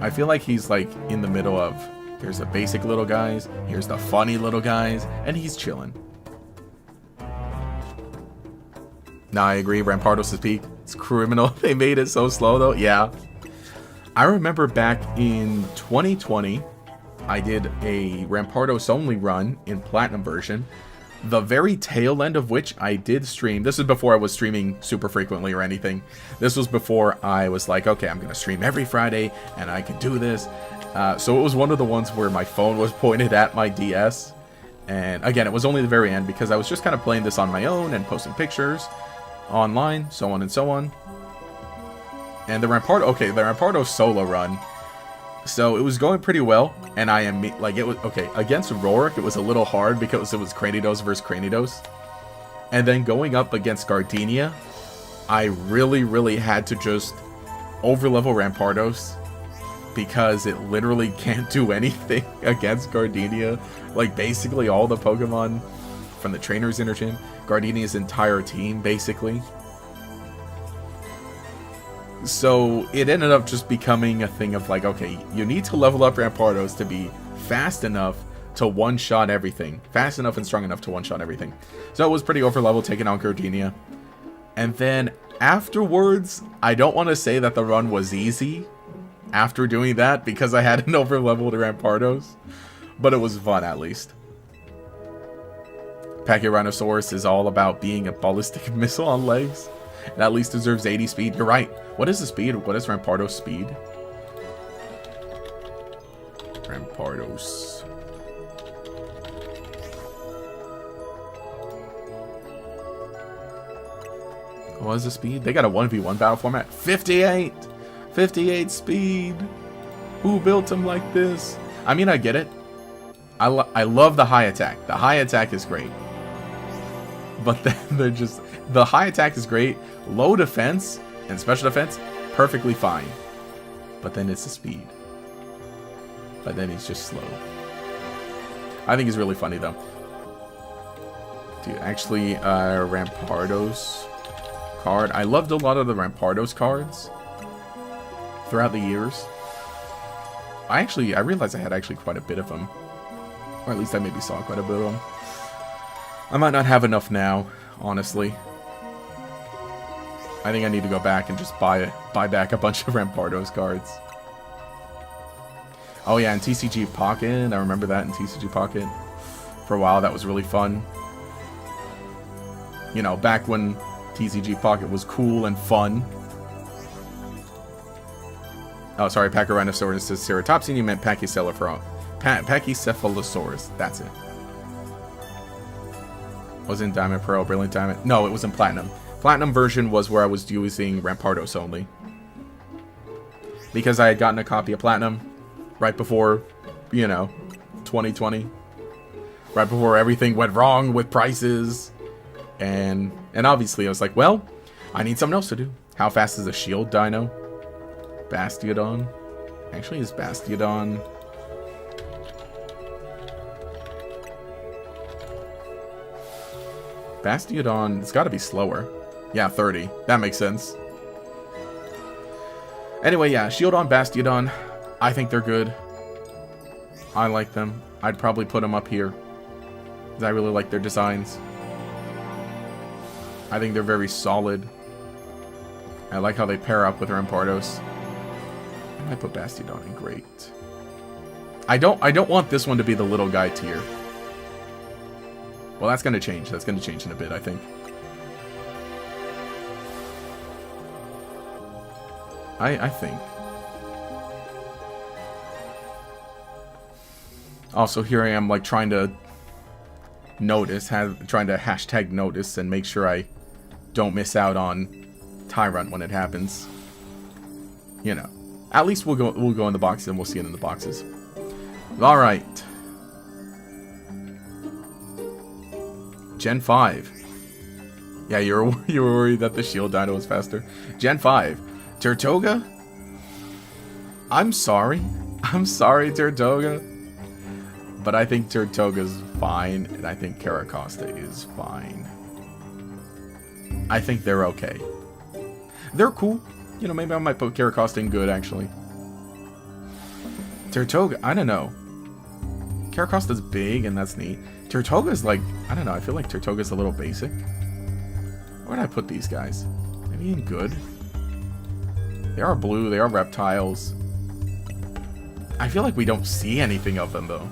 I feel like he's like in the middle of, here's the basic little guys, here's the funny little guys, and he's chilling. Nah, I agree. Rampardos is peak. It's criminal. They made it so slow, though. Yeah. I remember back in 2020, I did a Rampardos only run in Platinum version. The very tail end of which I did stream. This is before I was streaming super frequently or anything. This was before I was like, okay, I'm going to stream every Friday, and I can do this. So it was one of the ones where my phone was pointed at my DS. And again, it was only the very end because I was just kind of playing this on my own and posting pictures online, so on and so on. And the Rampardos solo run, so it was going pretty well, and I am like, it was okay against Rorik. It was a little hard because it was Cranidos versus Cranidos, and then going up against Gardenia, I really had to just overlevel Rampardos because it literally can't do anything against Gardenia. Like basically all the Pokemon from the Trainers Intergym, Gardenia's entire team, basically. So it ended up just becoming a thing of like, okay, you need to level up Rampardos to be fast enough to one-shot everything. Fast enough and strong enough to one-shot everything. So it was pretty overlevel taking on Gardenia. And then afterwards, I don't want to say that the run was easy after doing that because I had an overleveled Rampardos. But it was fun at least. Pachyrhinosaurus is all about being a ballistic missile on legs. It at least deserves 80 speed. You're right. What is the speed? What is Rampardos' speed? Rampardos. What is the speed? They got a 1v1 battle format. 58! 58 speed! Who built him like this? I mean, I get it. I love the high attack. The high attack is great. But then they're just... The high attack is great. Low defense and special defense, perfectly fine. But then it's the speed. But then he's just slow. I think he's really funny, though. Dude, actually, Rampardos card. I loved a lot of the Rampardos cards throughout the years. I realized I had actually quite a bit of them. Or at least I maybe saw quite a bit of them. I might not have enough now, honestly. I think I need to go back and just buy back a bunch of Rampardos cards. Oh yeah, and TCG Pocket. I remember that in TCG Pocket. For a while, that was really fun. You know, back when TCG Pocket was cool and fun. Oh, sorry, Pachyrhinosaurus says Ceratopsian. You meant Pachycephalosaurus. That's it. Was it in Diamond Pearl, Brilliant Diamond? No, it was in Platinum. Platinum version was where I was using Rampardos only. Because I had gotten a copy of Platinum right before, you know, 2020. Right before everything went wrong with prices. And obviously I was like, well, I need something else to do. How fast is a shield dino? Bastiodon? Actually, is Bastiodon... Bastiodon, it's got to be slower. Yeah, 30. That makes sense. Anyway, yeah, Shield on Bastiodon. I think they're good. I like them. I'd probably put them up here, because I really like their designs. I think they're very solid. I like how they pair up with Rampardos. I might put Bastiodon in great. I don't want this one to be the little guy tier. Well, that's going to change. That's going to change in a bit, I think. I think. Also, here I am, like, trying to notice, trying to hashtag notice and make sure I don't miss out on Tyrunt when it happens. You know. At least we'll go in the boxes and we'll see it in the boxes. All right. Gen 5. Yeah, you were worried that the Shield Dino was faster. Gen 5. Tirtoga? I'm sorry. I'm sorry, Tirtoga. But I think Tirtoga's fine, and I think Caracosta is fine. I think they're okay. They're cool. You know, maybe I might put Caracosta in good, actually. Tirtoga, I don't know. Caracosta's big, and that's neat. Tirtoga's like, I don't know, I feel like Tirtoga's a little basic. Where did I put these guys? Maybe in good? They are blue, they are reptiles. I feel like we don't see anything of them, though.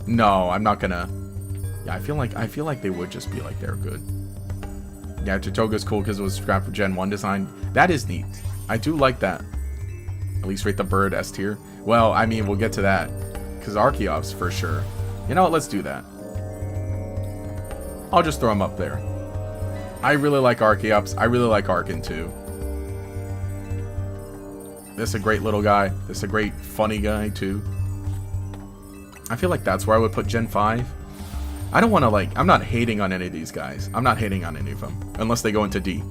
No, I'm not gonna... Yeah, I feel like they would just be like they're good. Yeah, Tirtoga's cool because it was scrapped for Gen 1 design. That is neat. I do like that. At least rate the bird S tier. Well, I mean, we'll get to that. Because Archeops, for sure. You know what? Let's do that. I'll just throw them up there. I really like Archeops. I really like Arkin, too. This is a great little guy. This is a great funny guy, too. I feel like that's where I would put Gen 5. I don't want to, like... I'm not hating on any of these guys. I'm not hating on any of them. Unless they go into D.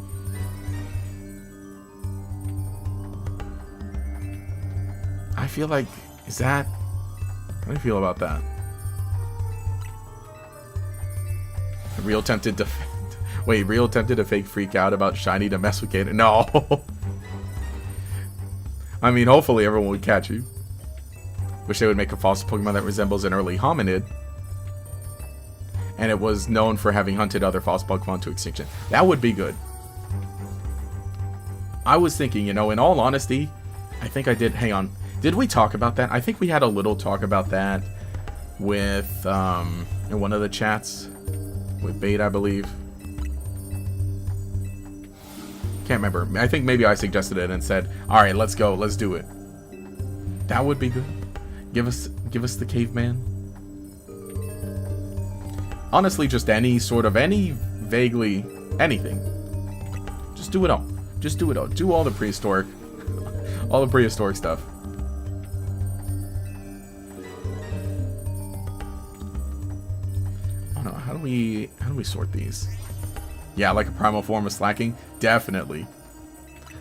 I feel like... Is that... How do you feel about that? Real tempted to... Wait, real tempted to fake freak out about Shiny to mess with Gator? No! I mean, hopefully everyone would catch you. Wish they would make a false Pokemon that resembles an early hominid. And it was known for having hunted other false Pokemon to extinction. That would be good. I was thinking, you know, in all honesty, I think I did... Hang on. Did we talk about that? I think we had a little talk about that with, in one of the chats. With Bait, I believe. Can't remember. I think maybe I suggested it and said, alright, let's go. Let's do it. That would be good. Give us the caveman. Honestly, just any vaguely anything. Just do it all. Just do it all. Do all the prehistoric stuff. Oh no, how do we sort these? Yeah, like a primal form of slacking? Definitely.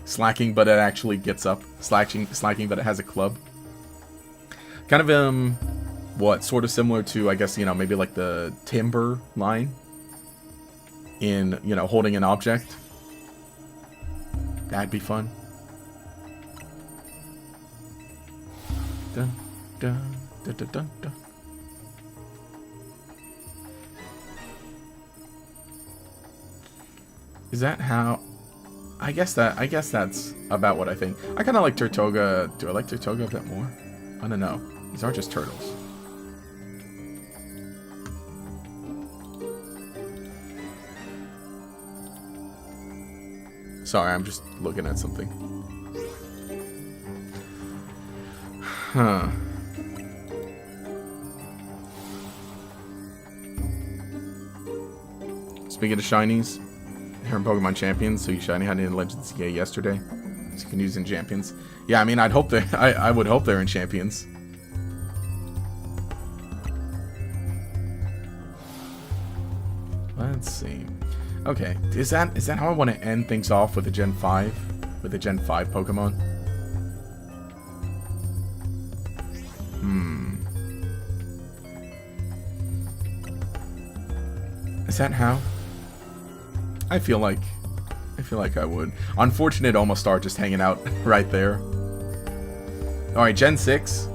Slacking, but it actually gets up. Slacking, but it has a club. Kind of, what, sort of similar to, I guess, you know, maybe like the timber line in, you know, holding an object. That'd be fun. Dun, dun, dun, dun, dun, dun. Is that how... I guess that's about what I think. I kind of like Tirtoga. Do I like Tirtoga a bit more? I don't know. These aren't just turtles. Sorry, I'm just looking at something. Huh. Speaking of shinies, here in Pokemon Champions, so you shiny had in Legends EA yesterday. So you can use in Champions. Yeah, I mean, I'd hope I would hope they're in Champions. Let's see. Okay, is that how I want to end things off with a Gen 5? With a Gen 5 Pokemon? Is that how? I feel like I would. Unfortunate Almost Star just hanging out right there. Alright, Gen 6.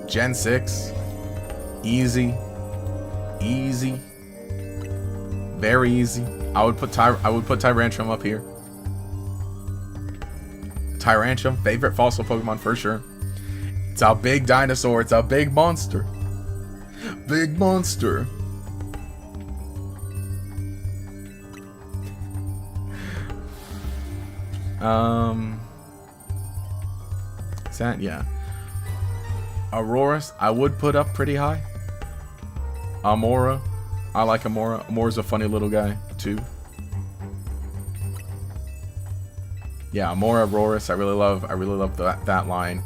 Gen 6. Easy. Easy. Very easy. I would put Tyrantrum up here. Tyrantrum, favorite fossil Pokemon for sure. It's a big dinosaur. It's a big monster. Big monster. Is that, yeah. Aurorus, I would put up pretty high. Amora, I like Amora. Amora's a funny little guy too. Yeah, Amora, Aurorus, I really love that line.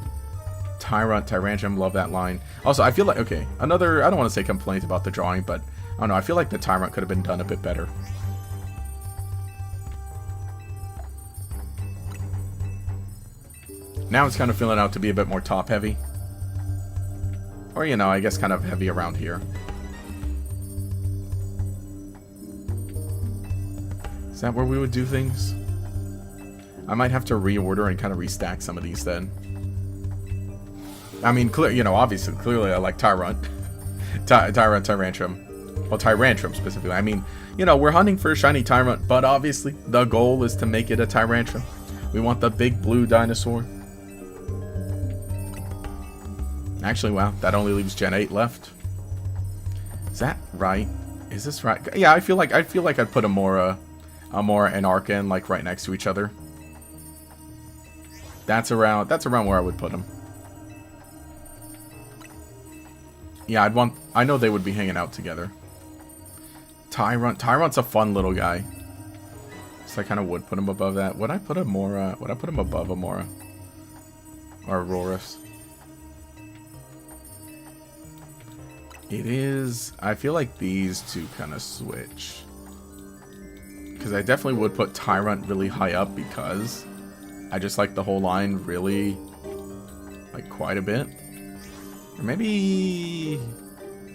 Tyrunt, Tyrantrum, love that line. Also, I feel like, okay, another, I don't want to say complaint about the drawing, but I don't know, I feel like the Tyrunt could have been done a bit better. Now it's kind of filling out to be a bit more top heavy. Or, you know, I guess kind of heavy around here. Is that where we would do things? I might have to reorder and kind of restack some of these then. I mean, you know, obviously, clearly I like Tyrunt. Tyrunt, Tyrantrum. Well, Tyrantrum specifically. I mean, you know, we're hunting for a shiny Tyrunt, but obviously the goal is to make it a Tyrantrum. We want the big blue dinosaur. Actually, wow, that only leaves Gen 8 left. Is that right? Is this right? Yeah, I feel like I'd put Amora and Arcan like right next to each other. That's around where I would put them. Yeah, I know they would be hanging out together. Tyrunt's a fun little guy. So I kind of would put him above that. Would I put Amora? Would I put him above Amora? Or Aurorus? It is... I feel like these two kind of switch. Because I definitely would put Tyrunt really high up because I just like the whole line really, like, quite a bit. Or maybe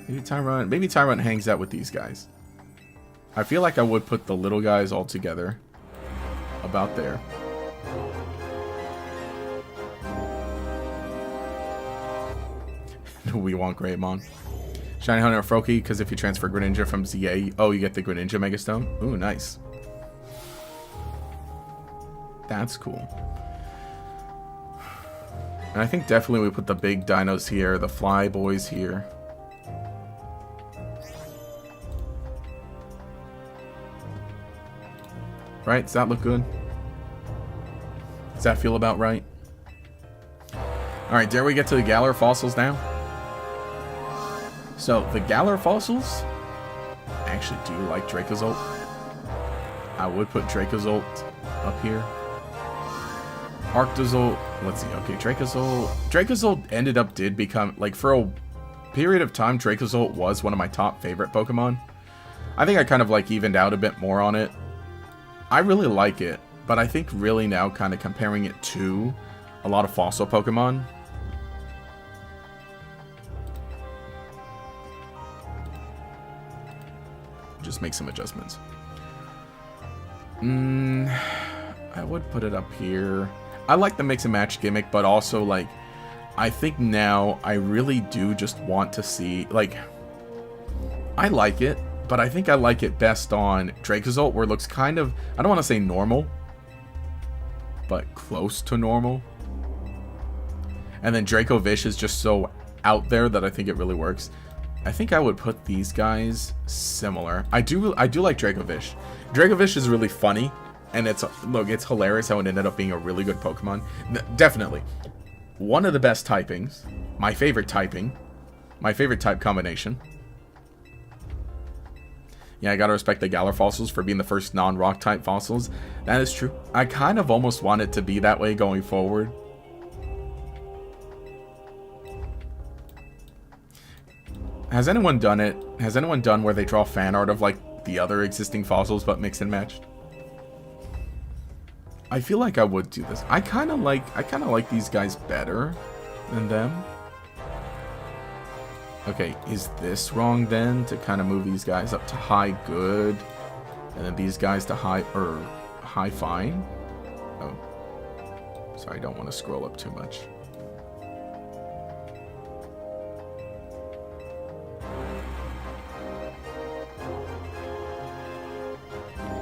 Tyrunt hangs out with these guys. I feel like I would put the little guys all together about there. We want Greymon. Shiny Hunter or Froakie, because if you transfer Greninja from ZA, oh, you get the Greninja Megastone? Ooh, nice. That's cool. And I think definitely we put the big dinos here, the fly boys here. Right? Does that look good? Does that feel about right? Alright, dare we get to the Galar fossils now? So, the Galar fossils, I actually do like Dracozolt. I would put Dracozolt up here. Arctozolt, let's see, okay, Dracozolt did become, like, for a period of time, Dracozolt was one of my top favorite Pokemon. I think I kind of, like, evened out a bit more on it. I really like it, but I think really now kind of comparing it to a lot of fossil Pokemon, just make some adjustments. I would put it up here. I like the mix and match gimmick, but also, like, I think now I really do just want to see, like, I like it, but I think I like it best on Dracozolt, where it looks kind of, I don't want to say normal, but close to normal. And then Dracovish is just so out there that I think it really works. I think I would put these guys similar. I do like Dracovish. Dracovish is really funny, and it's hilarious how it ended up being a really good Pokemon. Definitely one of the best typings. My favorite type combination. Yeah, I gotta respect the Galar fossils for being the first non-rock type fossils. That is true. I kind of almost want it to be that way going forward. Has anyone done it? Has anyone done where they draw fan art of, like, the other existing fossils but mixed and matched? I feel like I would do this. I kind of like these guys better than them. Okay, is this wrong then to kind of move these guys up to high good and then these guys to high fine? Oh. Sorry, I don't want to scroll up too much.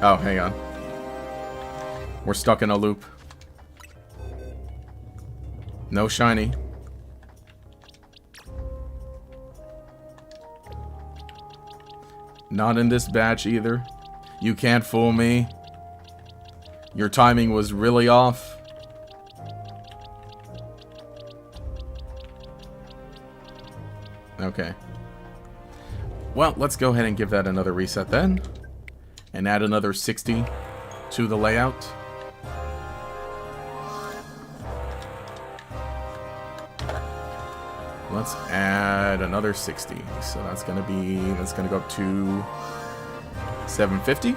Oh, hang on. We're stuck in a loop. No shiny. Not in this batch either. You can't fool me. Your timing was really off. Okay. Well, let's go ahead and give that another reset then. And add another 60 to the layout. Let's add another 60. So that's gonna go up to 750.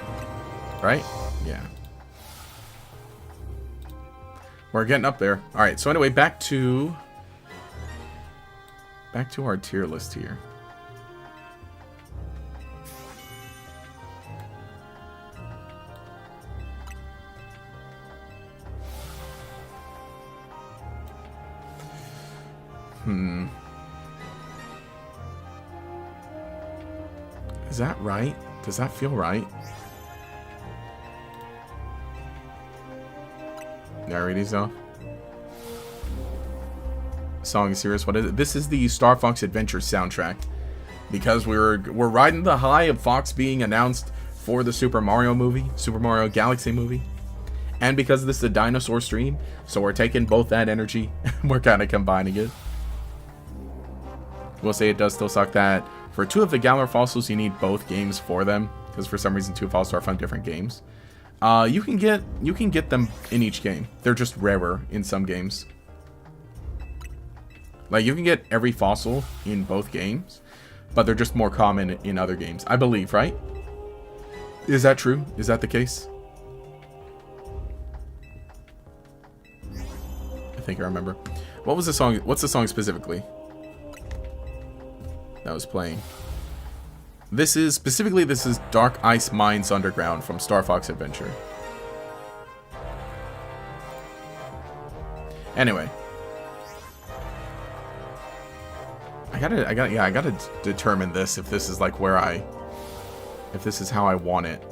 Right? Yeah. We're getting up there. Alright, so anyway, back to our tier list here. Is that right? Does that feel right? Narrate off. Song is serious. What is it? This is the Star Fox Adventure soundtrack. Because we're riding the high of Fox being announced for the Super Mario movie, Super Mario Galaxy movie. And because this is a dinosaur stream, so we're taking both that energy, we're kind of combining it. We'll say it does still suck that for 2 of the Galar fossils, you need both games for them, because for some reason 2 fossils are from different games. You can get them in each game. They're just rarer in some games. Like, you can get every fossil in both games, but they're just more common in other games, I believe, right? Is that true? Is that the case? I think I remember. What was the song? What's the song specifically that was playing? This is Dark Ice Mines Underground from Star Fox Adventure. Anyway, I gotta determine this, if this is like if this is how I want it.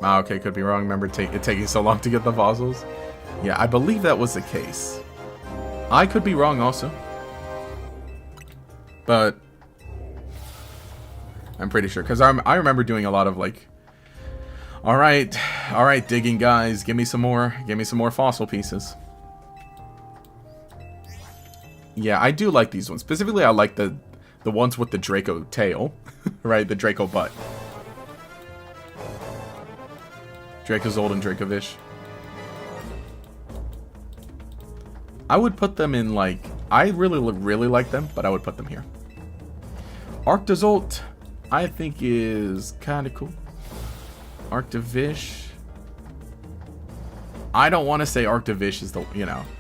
Ah, okay, could be wrong. Remember it taking so long to get the fossils? Yeah, I believe that was the case. I could be wrong also. But I'm pretty sure, because I remember doing a lot of like, all right, digging guys, give me some more fossil pieces. Yeah, I do like these ones. Specifically, I like the ones with the Draco tail, right? The Draco butt. Dracozold and Dracovish. I would put them in like, I really like them, but I would put them here. Arctozolt, I think is kind of cool. Arctovish. I don't want to say Arctovish is the,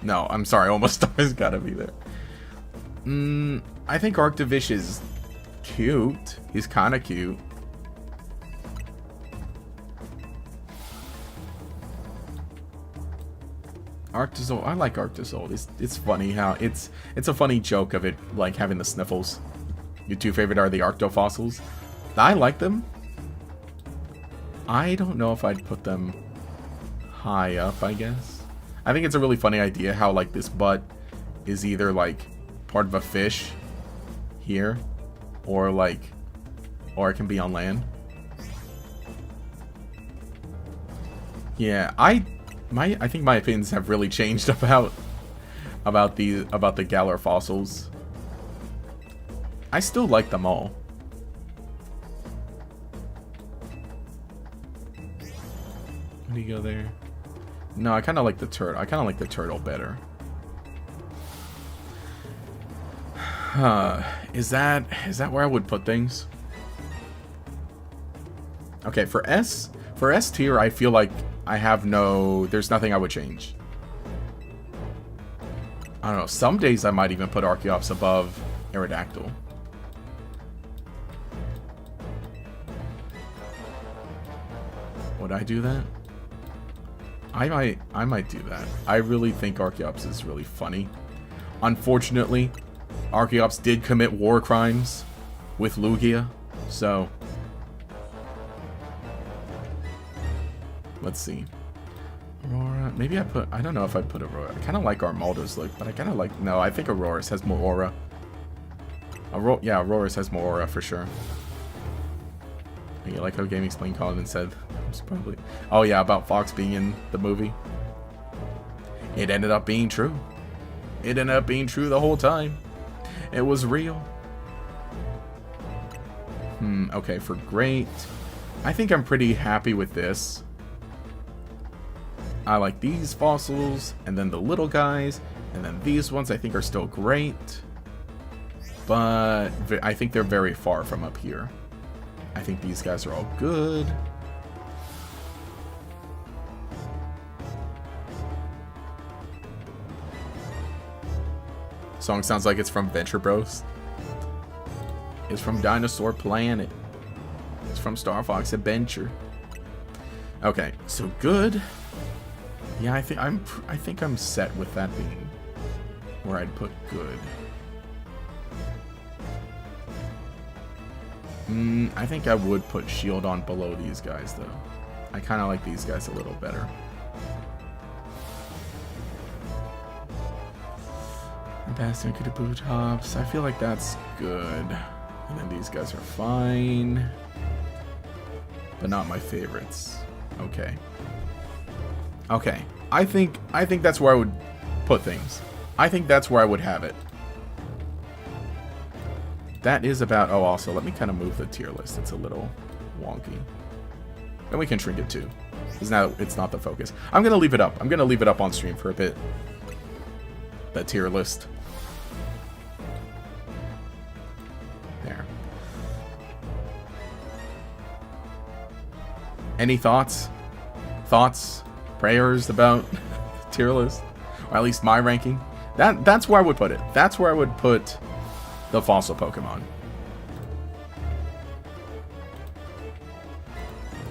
no, I'm sorry, Almost Star's gotta be there. I think Arctovish is cute. He's kind of cute. Arctozolt, I like Arctozolt. It's funny how it's a funny joke of it, like having the sniffles. Your 2 favorite are the Arctofossils. I like them. I don't know if I'd put them high up, I guess. I think it's a really funny idea how like this butt is either like part of a fish here, or it can be on land. Yeah, I think my opinions have really changed about the Galar fossils. I still like them all. Where do you go there? No, I kind of like the turtle. I kind of like the turtle better. Is that where I would put things? Okay, for S tier, I feel like there's nothing I would change. I don't know, some days I might even put Archeops above Aerodactyl. Would I do that? I might do that. I really think Archeops is really funny. Unfortunately, Archeops did commit war crimes with Lugia So, let's see. Aurora. Maybe I don't know if I put Aurora. I kind of like Armaldo's look, but I kind of like, no, I think Aurora's has more aura. Yeah, Aurora's has more aura for sure. You like how Game Explain called and said, it's probably, oh yeah, about Fox being in the movie. It ended up being true. It ended up being true the whole time. It was real. Okay, for great. I think I'm pretty happy with this. I like these fossils, and then the little guys, and then these ones I think are still great. But I think they're very far from up here. I think these guys are all good. Song sounds like it's from Venture Bros. It's from Dinosaur Planet. It's from Star Fox Adventure. Okay, so good. Yeah, I think I'm set with that being where I'd put good. I think I would put shield on below these guys though. I kind of like these guys a little better. Bastion Kudabu tops. I feel like that's good. And then these guys are fine. But not my favorites. Okay. Okay. I think that's where I would put things. I think that's where I would have it. That is about... Oh, also, let me kind of move the tier list. It's a little wonky. And we can shrink it too. Because now it's not the focus. I'm going to leave it up. I'm going to leave it up on stream for a bit. That tier list. There. Any thoughts? Thoughts? Prayers about the tier list? Or at least my ranking? That's where I would put it. That's where I would put the fossil Pokemon.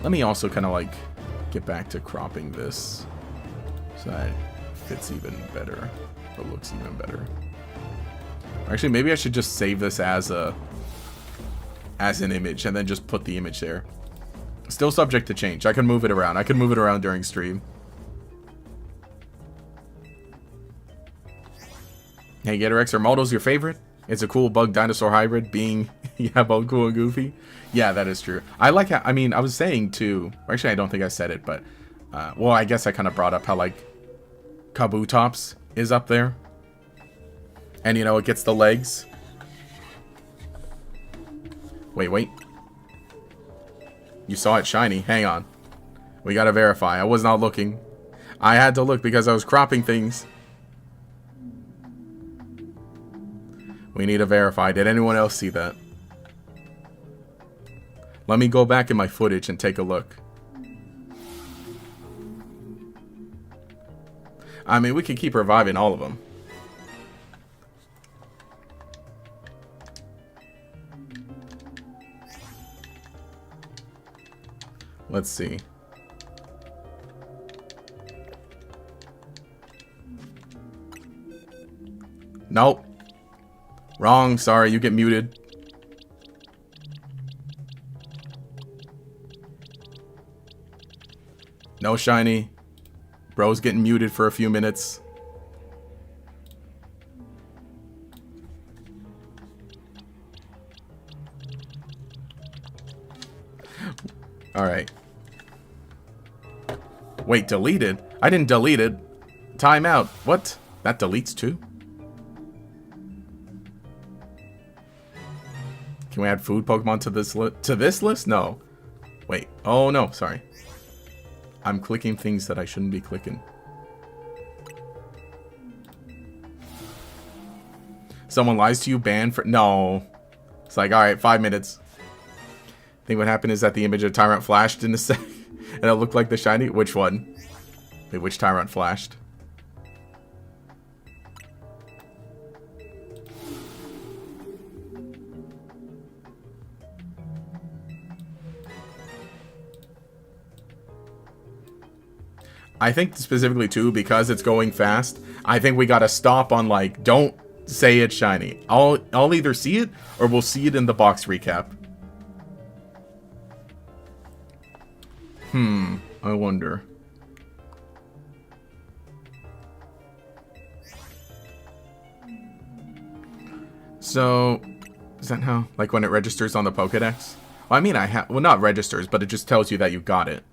Let me also kind of like get back to cropping this so that it fits even better or looks even better. Actually, maybe I should just save this as an image and then just put the image there. Still subject to change. I can move it around. I can move it around during stream. Hey, Gatorx, are Maldos your favorite? It's a cool bug dinosaur hybrid being, yeah, both cool and goofy. Yeah, that is true. I like how, I mean, I was saying too, actually I don't think I said it, but, well, I guess I kind of brought up how, like, Kabutops is up there. And, you know, it gets the legs. Wait. You saw it shiny. Hang on. We gotta verify. I was not looking. I had to look because I was cropping things. We need to verify. Did anyone else see that? Let me go back in my footage and take a look. I mean, we could keep reviving all of them. Let's see. Nope. Wrong, sorry, you get muted. No shiny. Bro's getting muted for a few minutes. Alright. Wait, deleted? I didn't delete it. Timeout. What? That deletes too? Can we add food Pokemon to this list? No. Wait. Oh, no. Sorry. I'm clicking things that I shouldn't be clicking. Someone lies to you, banned for... No. It's like, alright, 5 minutes. I think what happened is that the image of Tyrunt flashed in a sec. And it looked like the shiny... Which one? Wait, which Tyrunt flashed? I think specifically too, because it's going fast, I think we gotta stop on, like, don't say it's shiny. I'll either see it or we'll see it in the box recap. I wonder. So, is that how? Like when it registers on the Pokédex? Well, I mean, well, not registers, but it just tells you that you got it.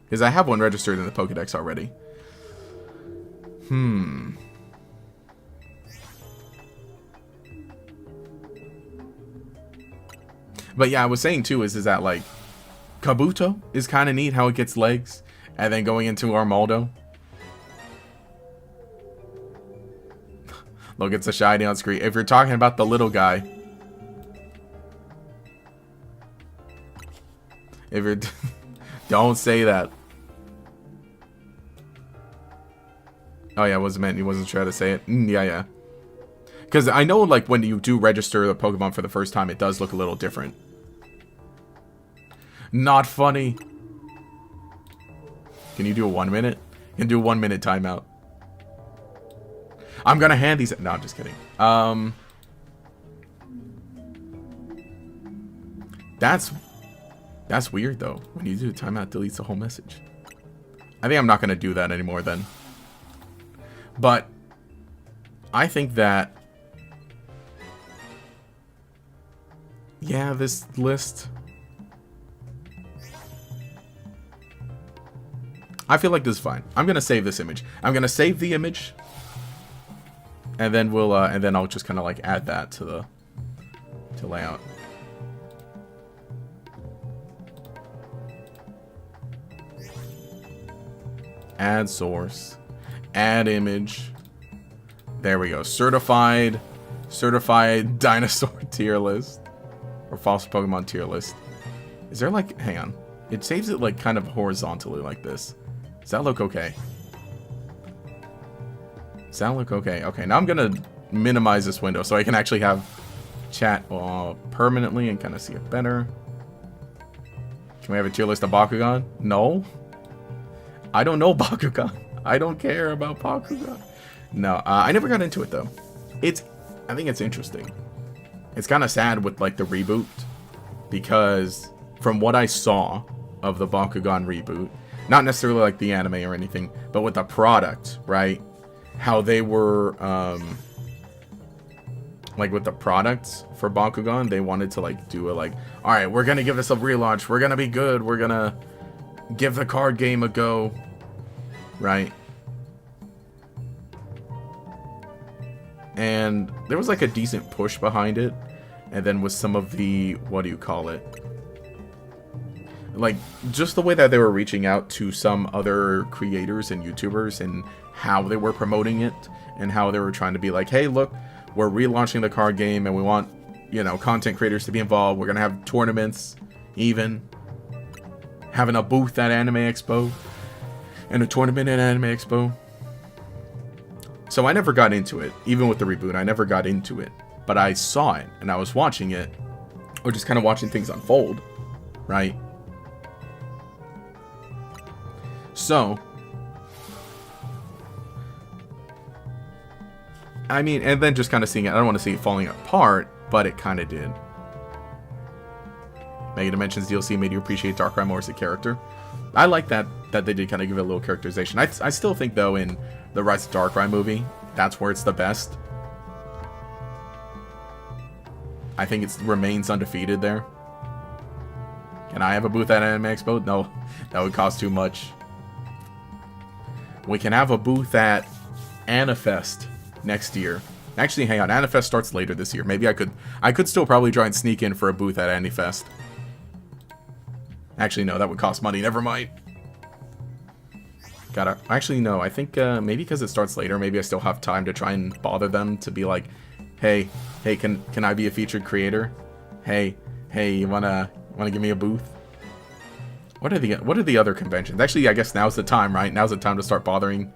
Because I have one registered in the Pokédex already. But yeah, I was saying too is that like Kabuto is kind of neat how it gets legs, and then going into Armaldo. Look, it's a shiny on screen. If you're talking about the little guy, if you're don't say that. Oh yeah, it wasn't meant. He wasn't trying to say it. Yeah. Because I know, like, when you do register the Pokemon for the first time, it does look a little different. Not funny. Can you do a 1 minute? You can do a 1 minute timeout. I'm gonna hand these... No, I'm just kidding. That's weird, though. When you do a timeout, it deletes the whole message. I think I'm not gonna do that anymore, then. But I think that... Yeah, this list... I feel like this is fine. I'm gonna save this image. I'm gonna save the image, and then we'll and then I'll just kind of like add that to the layout. Add source, add image. There we go. Certified dinosaur tier list, or false Pokemon tier list. Is there like? Hang on. It saves it like kind of horizontally like this. Does that look okay? Does that look okay? Okay, now I'm gonna minimize this window so I can actually have chat permanently and kind of see it better. Can we have a tier list of Bakugan? No. I don't know Bakugan. I don't care about Bakugan. No, I never got into it though. I think it's interesting. It's kind of sad with like the reboot, because from what I saw of the Bakugan reboot, not necessarily like the anime or anything, but with the product, right? How they were, like with the products for Bakugan, they wanted to like do it like, all right, we're gonna give this a relaunch, we're gonna be good, we're gonna give the card game a go, right? And there was like a decent push behind it, and then with some of the, what do you call it? Like, just the way that they were reaching out to some other creators and YouTubers and how they were promoting it and how they were trying to be like, hey, look, we're relaunching the card game and we want, you know, content creators to be involved. We're going to have tournaments, even having a booth at Anime Expo and a tournament at Anime Expo. So I never got into it. Even with the reboot, I never got into it. But I saw it and I was watching it, or just kind of watching things unfold, right? So, I mean, and then just kind of seeing it. I don't want to see it falling apart, but it kind of did. Mega Dimensions DLC made you appreciate Darkrai more as a character. I like that they did kind of give it a little characterization. I still think, though, in the Rise of Darkrai movie, that's where it's the best. I think it remains undefeated there. Can I have a booth at Anime Expo? No, that would cost too much. We can have a booth at Anifest next year. Actually, hang on. Anifest starts later this year. Maybe I could still probably try and sneak in for a booth at Anifest. Actually, no, that would cost money. Never mind. Actually, no. I think maybe because it starts later, maybe I still have time to try and bother them to be like, hey, can I be a featured creator? Hey, you wanna give me a booth? What are the other conventions? Actually, I guess now's the time, right? Now's the time to start bothering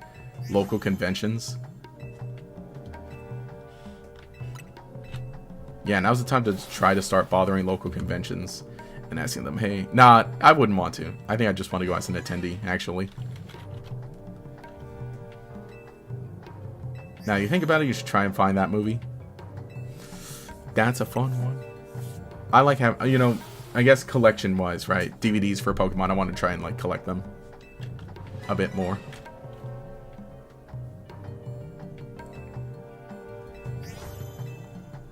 local conventions. Yeah, now's the time to try to start bothering local conventions and asking them, hey, nah, I wouldn't want to. I think I just want to go as an attendee, actually. Now, you think about it, you should try and find that movie. That's a fun one. I like having, you know, I guess collection-wise, right? DVDs for Pokemon, I want to try and, like, collect them a bit more.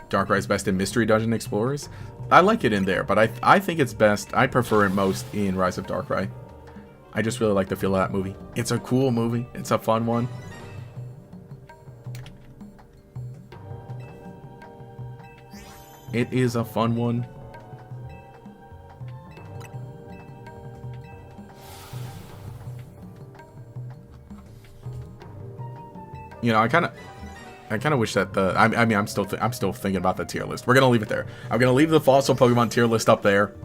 Darkrai's best in Mystery Dungeon Explorers. I like it in there, but I think it's best. I prefer it most in Rise of Darkrai. I just really like the feel of that movie. It's a cool movie. It's a fun one. It is a fun one. You know, I kind of wish that the I mean I'm still thinking about the tier list. We're gonna leave it there. I'm gonna leave the fossil Pokemon tier list up there.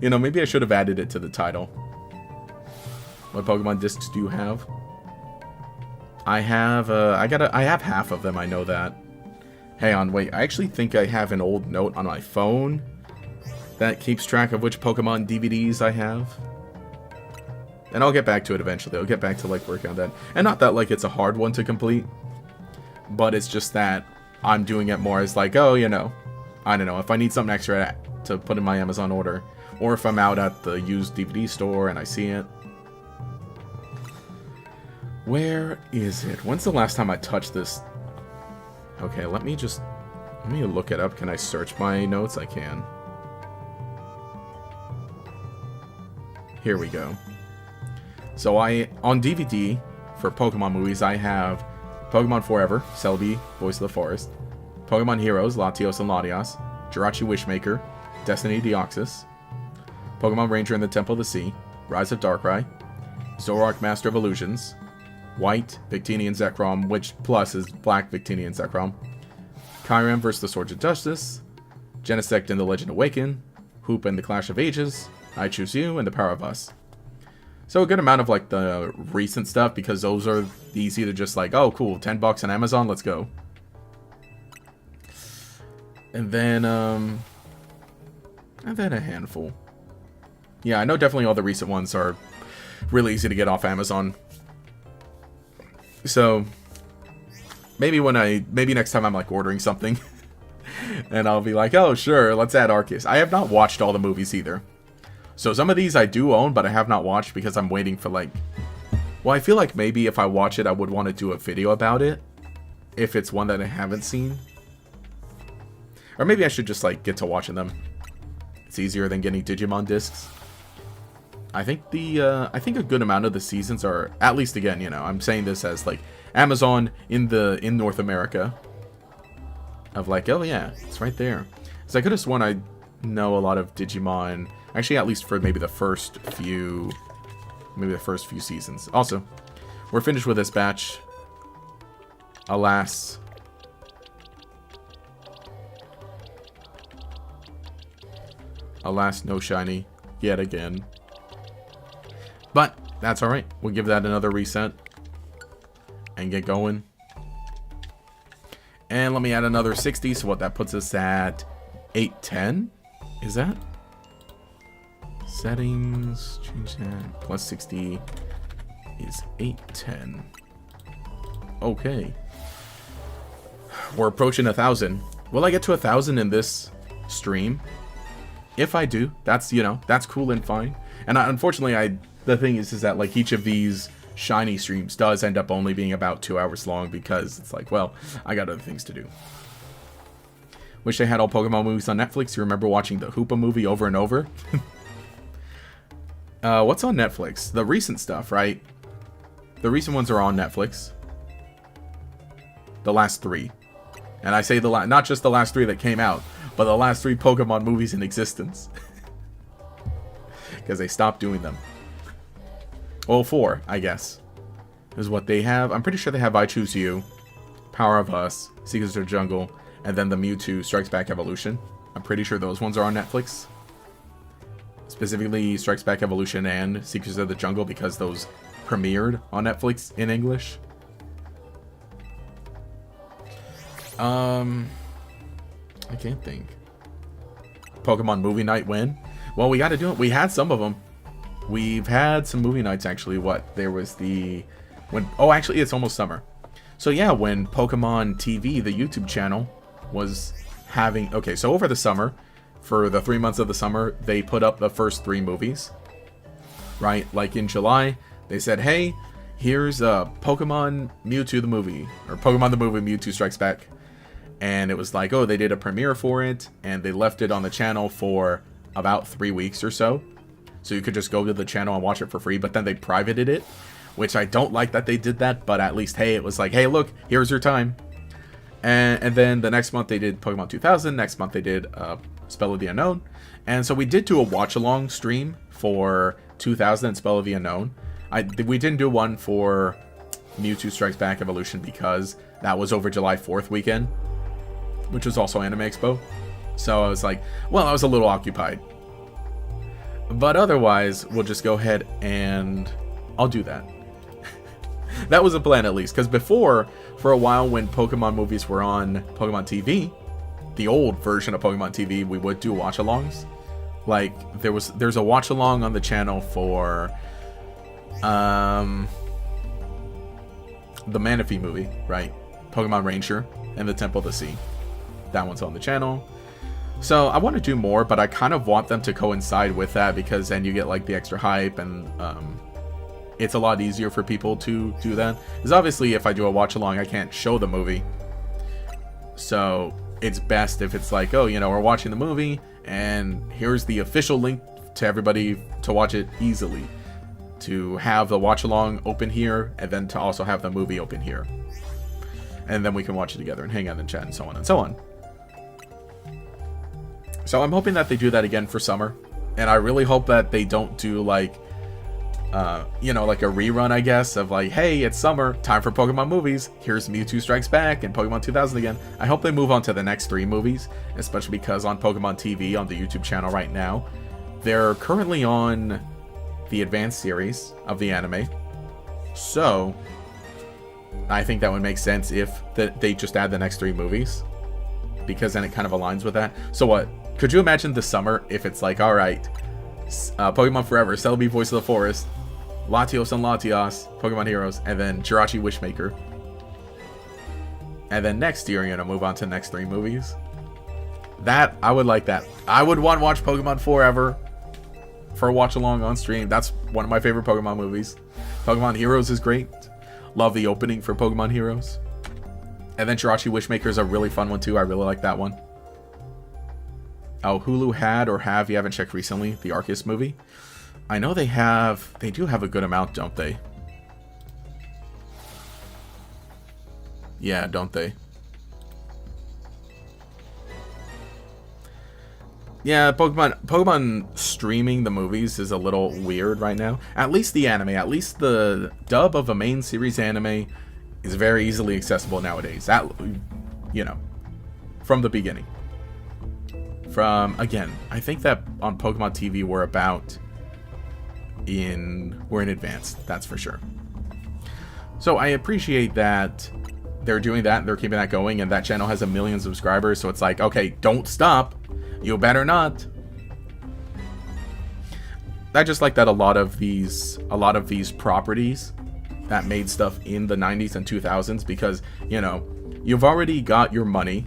You know, maybe I should have added it to the title. What Pokemon discs do you have? I have I have half of them. I know that. Hang on, wait. I actually think I have an old note on my phone that keeps track of which Pokemon DVDs I have. And I'll get back to it eventually. I'll get back to, like, working on that. And not that, like, it's a hard one to complete. But it's just that I'm doing it more as, like, oh, you know. I don't know. If I need something extra to put in my Amazon order. Or if I'm out at the used DVD store and I see it. Where is it? When's the last time I touched this? Okay, let me look it up. Can I search my notes? I can. Here we go. So on DVD, for Pokemon movies, I have Pokemon Forever, Celebi, Voice of the Forest, Pokemon Heroes, Latios and Latias, Jirachi Wishmaker, Destiny Deoxys, Pokemon Ranger in the Temple of the Sea, Rise of Darkrai, Zoroark Master of Illusions, White, Victini and Zekrom, which plus is Black, Victini and Zekrom, Kyurem vs. the Swords of Justice, Genesect and the Legend Awaken, Hoop and the Clash of Ages, I Choose You, and The Power of Us. So a good amount of, like, the recent stuff, because those are easy to just, like, oh, cool, $10 on Amazon, let's go. And then a handful. Yeah, I know definitely all the recent ones are really easy to get off Amazon. So, maybe next time I'm, like, ordering something, and I'll be like, oh, sure, let's add Arceus. I have not watched all the movies either. So some of these I do own, but I have not watched because I'm waiting for, like... Well, I feel like maybe if I watch it, I would want to do a video about it. If it's one that I haven't seen. Or maybe I should just, like, get to watching them. It's easier than getting Digimon discs. I think I think a good amount of the seasons are... At least, again, you know, I'm saying this as, like, Amazon in North America. Of, like, oh, yeah, it's right there. So I could have sworn I know a lot of Digimon... Actually, at least for maybe the first few seasons. Also, we're finished with this batch. Alas. Alas, no shiny yet again. But that's alright. We'll give that another reset and get going. And let me add another 60, so what that puts us at 810? Is that? Settings, change that, plus 60 is 810. Okay. We're approaching 1,000. Will I get to 1,000 in this stream? If I do, that's, you know, that's cool and fine. And unfortunately, the thing is that, like, each of these shiny streams does end up only being about 2 hours long because it's like, well, I got other things to do. Wish they had all Pokemon movies on Netflix. You remember watching the Hoopa movie over and over? What's on Netflix? The recent stuff, right? The recent ones are on Netflix. The last 3. And I say not just the last 3 that came out, but the last 3 Pokemon movies in existence. Because they stopped doing them. Well, 4, I guess, is what they have. I'm pretty sure they have I Choose You, Power of Us, Secrets of the Jungle, and then the Mewtwo Strikes Back Evolution. I'm pretty sure those ones are on Netflix. Specifically, Strikes Back Evolution and Secrets of the Jungle, because those premiered on Netflix in English. I can't think. Pokemon Movie Night when? Well, we gotta do it. We had some of them. We've had some movie nights, actually. What? There was oh, actually, it's almost summer. So, yeah, when Pokemon TV, the YouTube channel, was having... Okay, so over the summer, for the 3 months of the summer, they put up the first 3 movies, right? Like in July, they said, hey, here's Pokemon Mewtwo the movie, or Pokemon the movie Mewtwo Strikes Back. And it was like, oh, they did a premiere for it, and they left it on the channel for about 3 weeks or so. So you could just go to the channel and watch it for free, but then they privated it, which I don't like that they did that, but at least, hey, it was like, hey, look, here's your time. And then the next month they did Pokemon 2000, next month they did Spell of the Unknown. And so we did do a watch-along stream for 2000 and Spell of the Unknown. We didn't do one for Mewtwo Strikes Back Evolution because that was over July 4th weekend, which was also Anime Expo. So I was like, well, I was a little occupied. But otherwise, we'll just go ahead and I'll do that. That was a plan at least, because before, for a while when Pokemon movies were on Pokemon TV, the old version of Pokemon TV, we would do watch-alongs. Like, there's a watch-along on the channel for the Manaphy movie, right? Pokemon Ranger and the Temple of the Sea. That one's on the channel. So I want to do more, but I kind of want them to coincide with that, because then you get like the extra hype, and it's a lot easier for people to do that. Because obviously if I do a watch along, I can't show the movie. So it's best if it's like, oh, you know, we're watching the movie and here's the official link to everybody to watch it easily. To have the watch along open here, and then to also have the movie open here. And then we can watch it together and hang out and chat and so on and so on. So I'm hoping that they do that again for summer. And I really hope that they don't do like, you know, like a rerun, I guess, of like, hey, it's summer, time for Pokemon movies. Here's Mewtwo Strikes Back and Pokemon 2000 again. I hope they move on to the next 3 movies, especially because on Pokemon TV, on the YouTube channel right now, they're currently on the advanced series of the anime. So I think that would make sense if they just add the next 3 movies, because then it kind of aligns with that. So what? Could you imagine the summer if it's like, alright, Pokemon Forever, Celebi Voice of the Forest, Latios and Latios, Pokemon Heroes, and then Jirachi Wishmaker. And then next year, you're going to move on to the next 3 movies. That, I would like that. I would want to watch Pokemon Forever for a watch along on stream. That's one of my favorite Pokemon movies. Pokemon Heroes is great. Love the opening for Pokemon Heroes. And then Jirachi Wishmaker is a really fun one too. I really like that one. Oh, Hulu had or have, you haven't checked recently, the Arceus movie. I know they do have a good amount, don't they? Yeah, don't they? Yeah, Pokemon streaming the movies is a little weird right now. At least the anime, at least the dub of a main series anime is very easily accessible nowadays. That, you know, from the beginning. Again, I think that on Pokemon TV we're in advanced, that's for sure. So I appreciate that they're doing that, they're keeping that going, and that channel has 1 million subscribers, so it's like, okay, don't stop. You better not. I just like that a lot of these properties that made stuff in the 90s and 2000s, because, you know, you've already got your money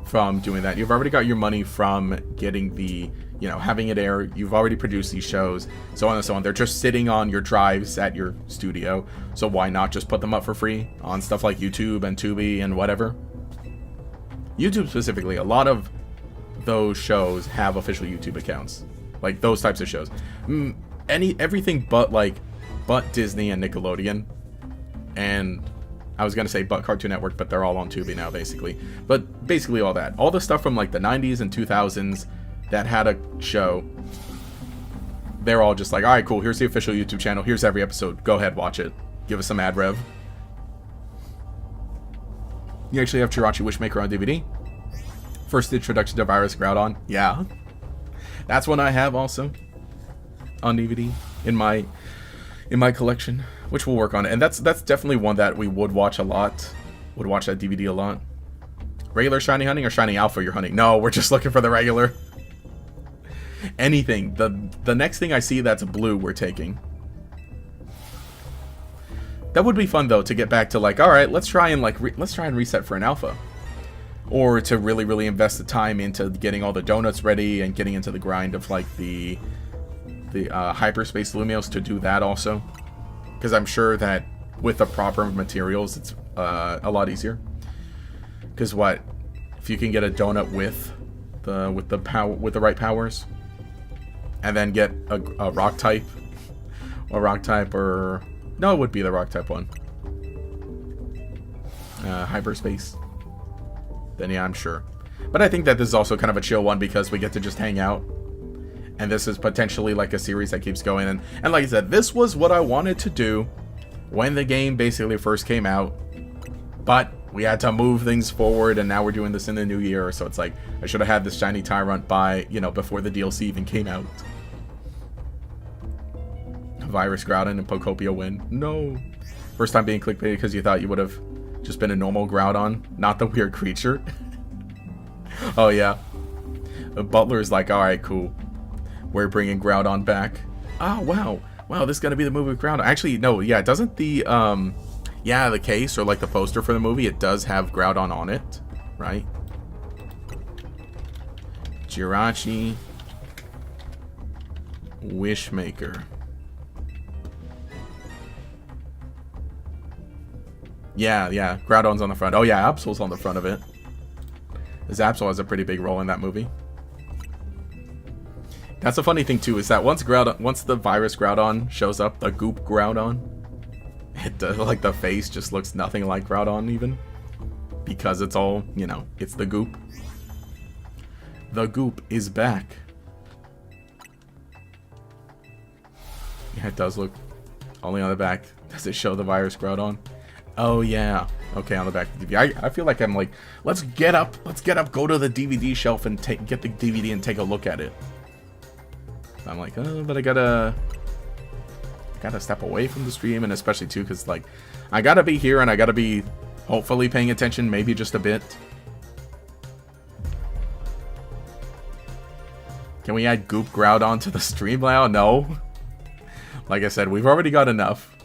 from doing that. You've already got your money from getting the, you know, having it air. You've already produced these shows, so on and so on. They're just sitting on your drives at your studio, so why not just put them up for free on stuff like YouTube and Tubi and whatever. YouTube specifically, a lot of those shows have official YouTube accounts, like those types of shows. Everything but Disney and Nickelodeon, and I was gonna say but Cartoon Network, but they're all on Tubi now basically. But basically all the stuff from like the 90s and 2000s that had a show, they're all just like, alright, cool, here's the official YouTube channel, here's every episode, go ahead, watch it, give us some ad rev. You actually have Jirachi Wishmaker on DVD. First introduction to Virus Groudon. Yeah. That's one I have also on DVD in my collection, which we'll work on. And that's definitely one that we would watch a lot. Would watch that DVD a lot. Regular shiny hunting or shiny alpha you're hunting? No, we're just looking for the regular. Anything. The next thing I see that's blue, we're taking. That would be fun though, to get back to like, all right, let's try and reset for an alpha. or to really invest the time into getting all the donuts ready and getting into the grind of like the hyperspace Lumios to do that also, because I'm sure that with the proper materials it's a lot easier. Because what if you can get a donut with the right powers, and then get a rock type, or no, it would be the rock type one, hyperspace, then yeah, I'm sure. But I think that this is also kind of a chill one because we get to just hang out, and this is potentially like a series that keeps going. And like I said, this was what I wanted to do when the game basically first came out, but we had to move things forward, and now we're doing this in the new year, so it's like I should have had this shiny Tyrunt by, before the DLC even came out. Virus Groudon and Pokopia win. No. First time being clickbait because you thought you would have just been a normal Groudon, not the weird creature. Oh yeah. Butler's like, alright, cool. We're bringing Groudon back. Oh, wow. Wow, this is going to be the movie with Groudon. Actually, no, yeah, doesn't the, the case or like the poster for the movie, it does have Groudon on it, right? Jirachi. Wishmaker. Yeah, Groudon's on the front. Oh yeah, Absol's on the front of it. This Absol has a pretty big role in that movie. That's a funny thing too, is that once the virus Groudon shows up, the goop Groudon, it does, like, the face just looks nothing like Groudon even, because it's all, it's the goop. The goop is back. Yeah, it does look only on the back. Does it show the virus Groudon? Oh yeah. Okay, on the back of the DVD. I feel like I'm like, let's get up, go to the DVD shelf and get the DVD and take a look at it. I'm like, oh, but I gotta step away from the stream, and especially too, because like, I gotta be here and I gotta be hopefully paying attention, maybe just a bit. Can we add Goop Groudon to the stream now? No. Like I said, we've already got enough.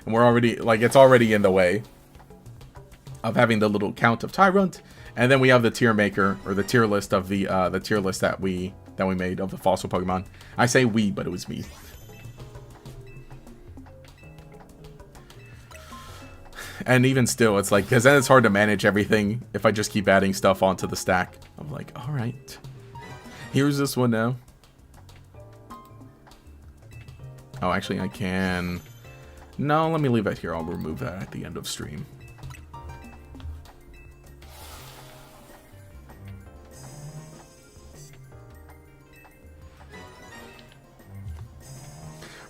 And we're already, like, it's already in the way of having the little count of Tyrunt, and then we have the tier maker, or the tier list of the tier list that we made of the fossil Pokemon. I say we, but it was me. And even still, it's like, because then it's hard to manage everything if I just keep adding stuff onto the stack. I'm like, all right, here's this one now. Oh, actually, I can. No, let me leave it here. I'll remove that at the end of stream.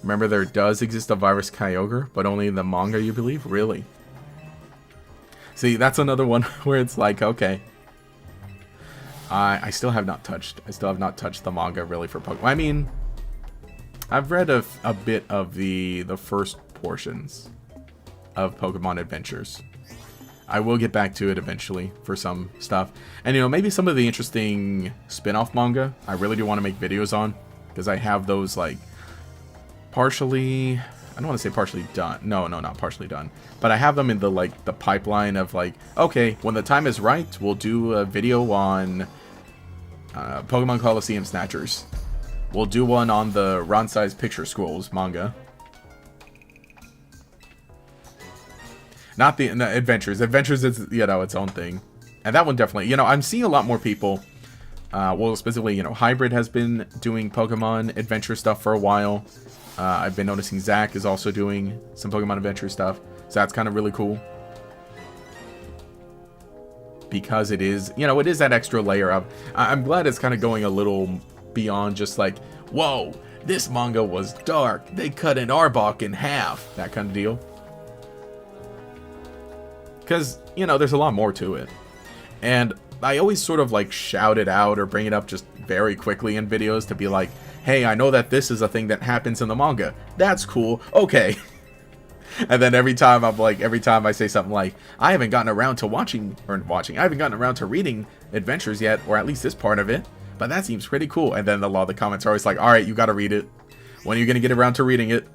Remember, there does exist a virus Kyogre, but only in the manga, you believe? Really? See, that's another one where it's like, okay. I still have not touched the manga really for Pokemon. I mean, I've read a bit of the first portions of Pokemon Adventures. I will get back to it eventually for some stuff. And, maybe some of the interesting spin-off manga I really do want to make videos on, because I have those, like, partially, I don't want to say partially done. No, not partially done. But I have them in the, like, the pipeline of, like, okay, when the time is right, we'll do a video on Pokemon Coliseum Snatchers. We'll do one on the Ron-Size Picture Scrolls manga. Not the Adventures. Adventures is, its own thing. And that one definitely, I'm seeing a lot more people. Well, specifically, Hybrid has been doing Pokemon Adventure stuff for a while. I've been noticing Zach is also doing some Pokemon Adventure stuff. So that's kind of really cool. Because it is, it is that extra layer of, I'm glad it's kind of going a little beyond just like, whoa, this manga was dark. They cut an Arbok in half. That kind of deal. Because, there's a lot more to it. And I always sort of like shout it out or bring it up just very quickly in videos to be like, hey, I know that this is a thing that happens in the manga. That's cool. Okay. And then every time I say something like, I haven't gotten around to I haven't gotten around to reading Adventures yet, or at least this part of it, but that seems pretty cool. And then a lot of the comments are always like, all right, you got to read it. When are you going to get around to reading it?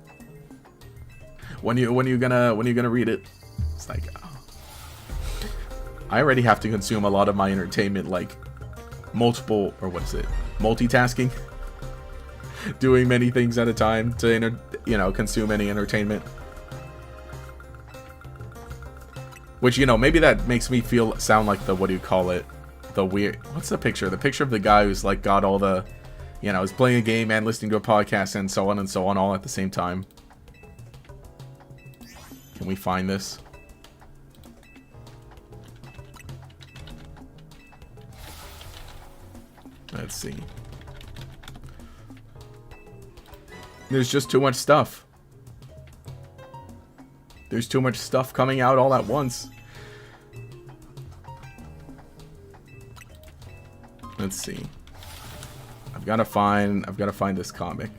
When are you gonna read it? It's like, oh. I already have to consume a lot of my entertainment, like multitasking. Doing many things at a time to, consume any entertainment. Which, maybe that makes me sound like the, what do you call it? The weird, what's the picture? The picture of the guy who's like got all the, is playing a game and listening to a podcast and so on all at the same time. Can we find this? Let's see. There's just too much stuff. There's too much stuff coming out all at once. Let's see. I've got to find this comic.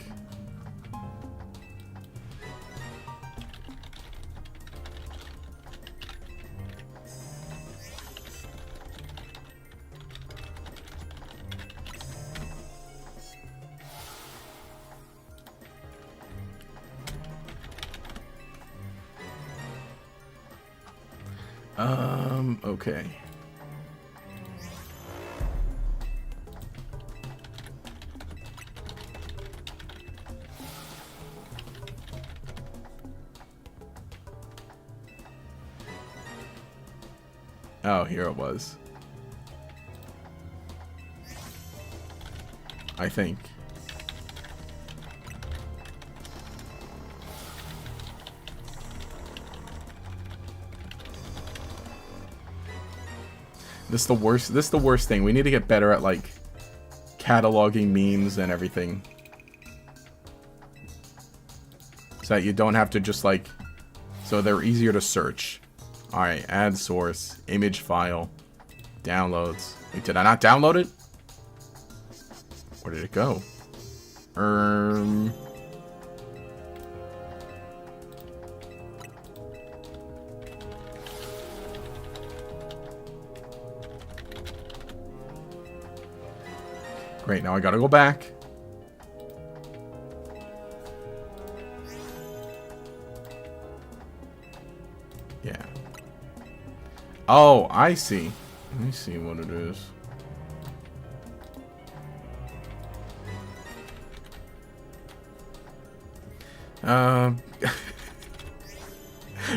Okay. Oh, here it was. I think. This is the worst thing. We need to get better at, like, cataloging memes and everything. So that you don't have to just, like... So they're easier to search. Alright, add source, image file, downloads. Wait, did I not download it? Where did it go? Great, now I gotta go back. Yeah. Oh, I see. Let me see what it is.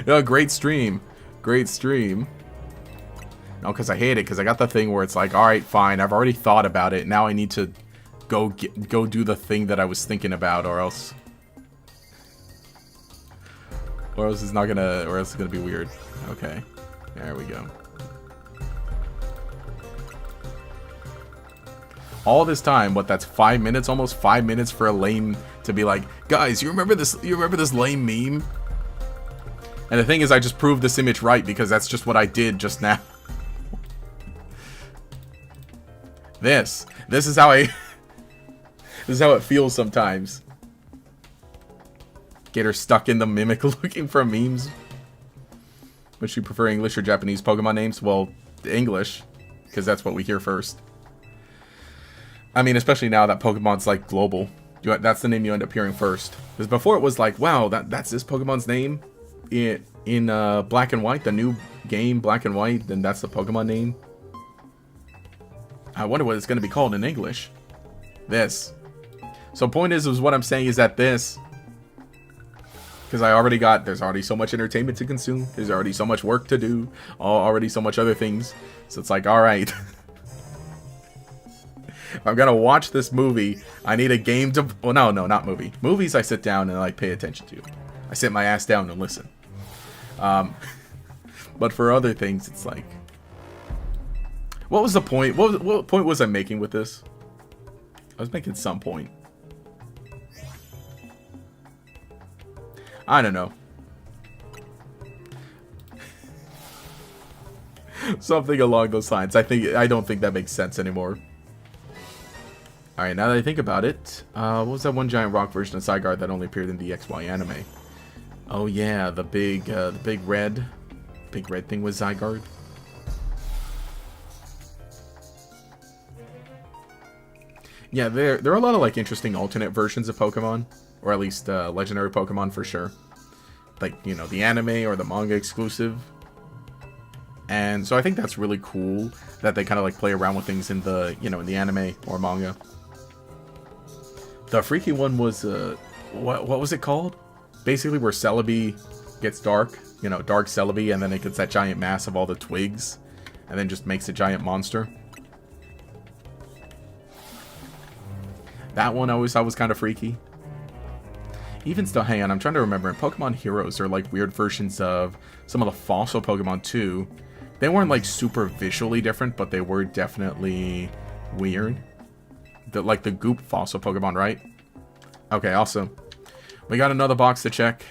No, great stream. Great stream. No, because I hate it, because I got the thing where it's like, alright, fine, I've already thought about it, now I need to go do the thing that I was thinking about, or else it's not gonna, or else it's gonna be weird. Okay, there we go. All this time, what, that's 5 minutes, almost 5 minutes for a lame to be like, guys, you remember this lame meme? And the thing is, I just proved this image right, because that's just what I did just now. This is how this is how it feels sometimes. Get her stuck in the mimic looking for memes. Would you prefer English or Japanese Pokemon names? Well, English, because that's what we hear first. I mean, especially now that Pokemon's like global. That's the name you end up hearing first. Because before it was like, wow, that's this Pokemon's name in Black and White, the new game Black and White, then that's the Pokemon name. I wonder what it's going to be called in English. This. So point is what I'm saying is that this, because there's already so much entertainment to consume. There's already so much work to do. Already so much other things. So it's like, alright. If I'm going to watch this movie, I need a game to... Well, no, not movie. Movies I sit down and like pay attention to. I sit my ass down and listen. But for other things, it's like... What was the point? What point was I making with this? I was making some point. I don't know. Something along those lines. I don't think that makes sense anymore. Alright, now that I think about it, what was that one giant rock version of Zygarde that only appeared in the XY anime? Oh yeah, the big red thing was Zygarde. Yeah, there are a lot of like interesting alternate versions of Pokemon, or at least legendary Pokemon for sure. Like, the anime or the manga exclusive. And so I think that's really cool that they kind of like play around with things in the, you know, in the anime or manga. The freaky one was, what was it called? Basically where Celebi gets dark, you know, dark Celebi, and then it gets that giant mass of all the twigs, and then just makes a giant monster. That one I always thought was kind of freaky. Even still, hang on, I'm trying to remember. In Pokemon Heroes, there are like weird versions of some of the fossil Pokemon too. They weren't like super visually different, but they were definitely weird. Like the goop fossil Pokemon, right? Okay, awesome. We got another box to check.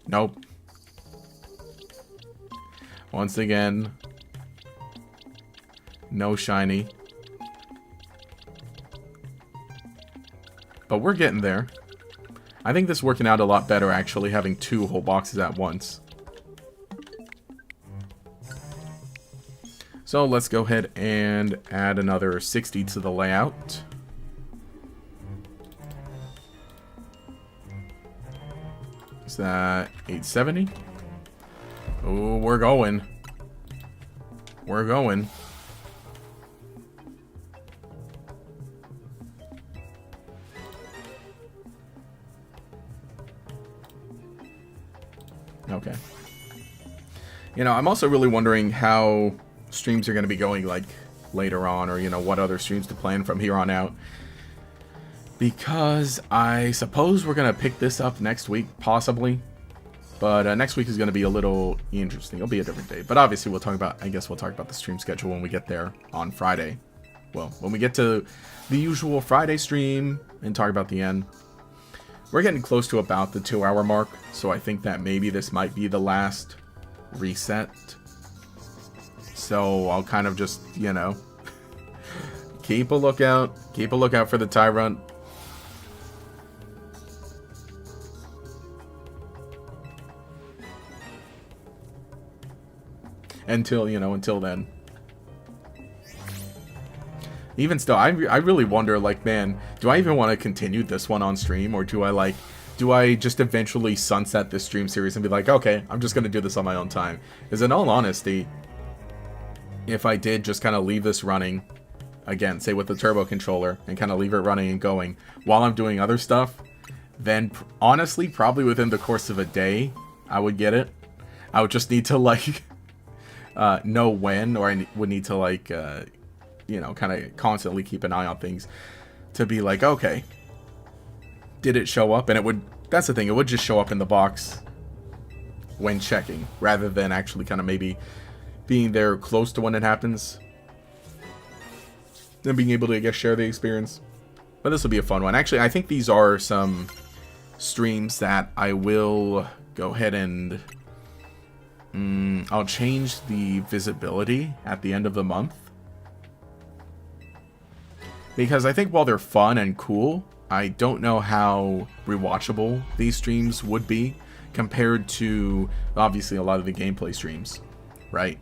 Nope. Once again, no shiny. But we're getting there. I think this is working out a lot better, actually, having 2 whole boxes at once. So let's go ahead and add another 60 to the layout. Is that 870? Oh, we're going. We're going. Okay. You know, I'm also really wondering how streams are going to be going, like, later on, or, you know, what other streams to plan from here on out. Because I suppose we're going to pick this up next week, possibly. But next week is going to be a little interesting. It'll be a different day. But obviously we'll talk about, I guess we'll talk about the stream schedule when we get there on Friday. Well, when we get to the usual Friday stream and talk about the end. We're getting close to about the 2-hour mark, so I think that maybe this might be the last reset. So I'll kind of just, you know, keep a lookout for the Tyrunt. Until then. Even still, I really wonder, like, man, do I even want to continue this one on stream, or do I just eventually sunset this stream series and be like, okay, I'm just going to do this on my own time? Because in all honesty, if I did just kind of leave this running, again, say with the turbo controller, and kind of leave it running and going while I'm doing other stuff, then honestly, probably within the course of a day, I would get it. I would just need to, like, know when, or I would need to, like, you know, kind of constantly keep an eye on things to be like, okay, did it show up? And it would, that's the thing, it would just show up in the box when checking, rather than actually kind of maybe being there close to when it happens and being able to, I guess, share the experience. But this will be a fun one. Actually, I think these are some streams that I will go ahead and I'll change the visibility at the end of the month. Because I think while they're fun and cool, I don't know how rewatchable these streams would be compared to, obviously, a lot of the gameplay streams, right?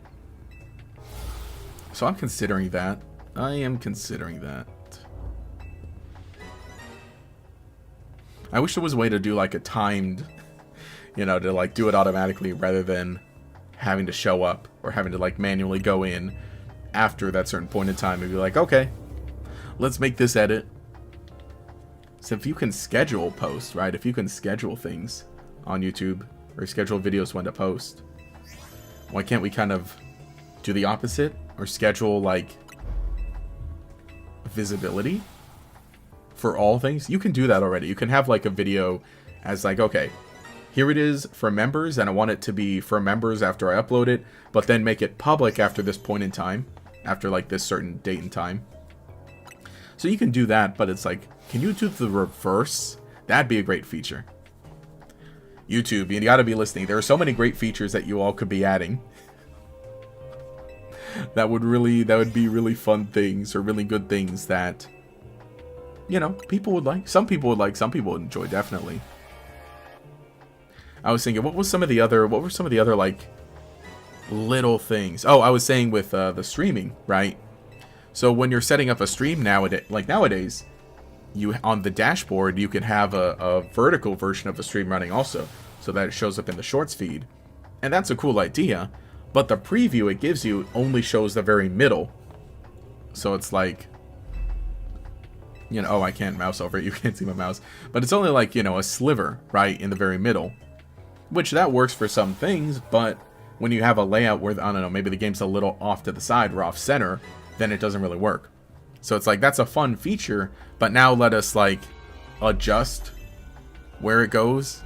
So I'm considering that. I am considering that. I wish there was a way to do, like, a timed, you know, to, like, do it automatically rather than having to show up or having to, like, manually go in after that certain point in time and be like, okay, let's make this edit. So if you can schedule posts, right? If you can schedule things on YouTube or schedule videos when to post, why can't we kind of do the opposite or schedule, like, visibility for all things? You can do that already. You can have, like, a video as, like, okay, here it is for members, and I want it to be for members after I upload it, but then make it public after this point in time, after, like, this certain date and time. So you can do that, but it's like, can you do the reverse? That'd be a great feature. YouTube, you gotta be listening. There are so many great features that you all could be adding. That would be really fun things, or really good things that, you know, people would like. Some people would like, some people would enjoy, definitely. I was thinking, what were some of the other, like, little things? Oh, I was saying with the streaming, right? So when you're setting up a stream nowadays, you, on the dashboard, you can have a vertical version of the stream running also, so that it shows up in the shorts feed. And that's a cool idea, But the preview it gives you only shows the very middle. So it's like, you know, oh, I can't mouse over it. You can't see my mouse. But it's only like, you know, a sliver, right, in the very middle. Which that works for some things, but when you have a layout where, I don't know, maybe the game's a little off to the side or off center, then it doesn't really work. So it's like, that's a fun feature, but now let us, like, adjust where it goes.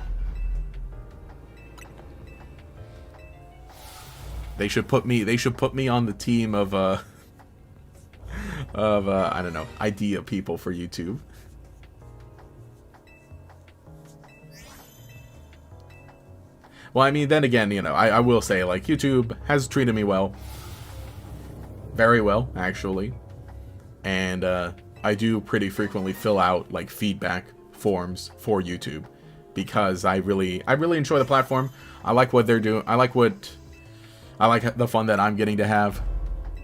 They should put me on the team of I don't know, idea people for YouTube. Well, I mean, then again, you know, I will say, like, YouTube has treated me well. Very well, actually. And I do pretty frequently fill out, like, feedback forms for YouTube. Because I really enjoy the platform. I like what they're doing. I like the fun that I'm getting to have.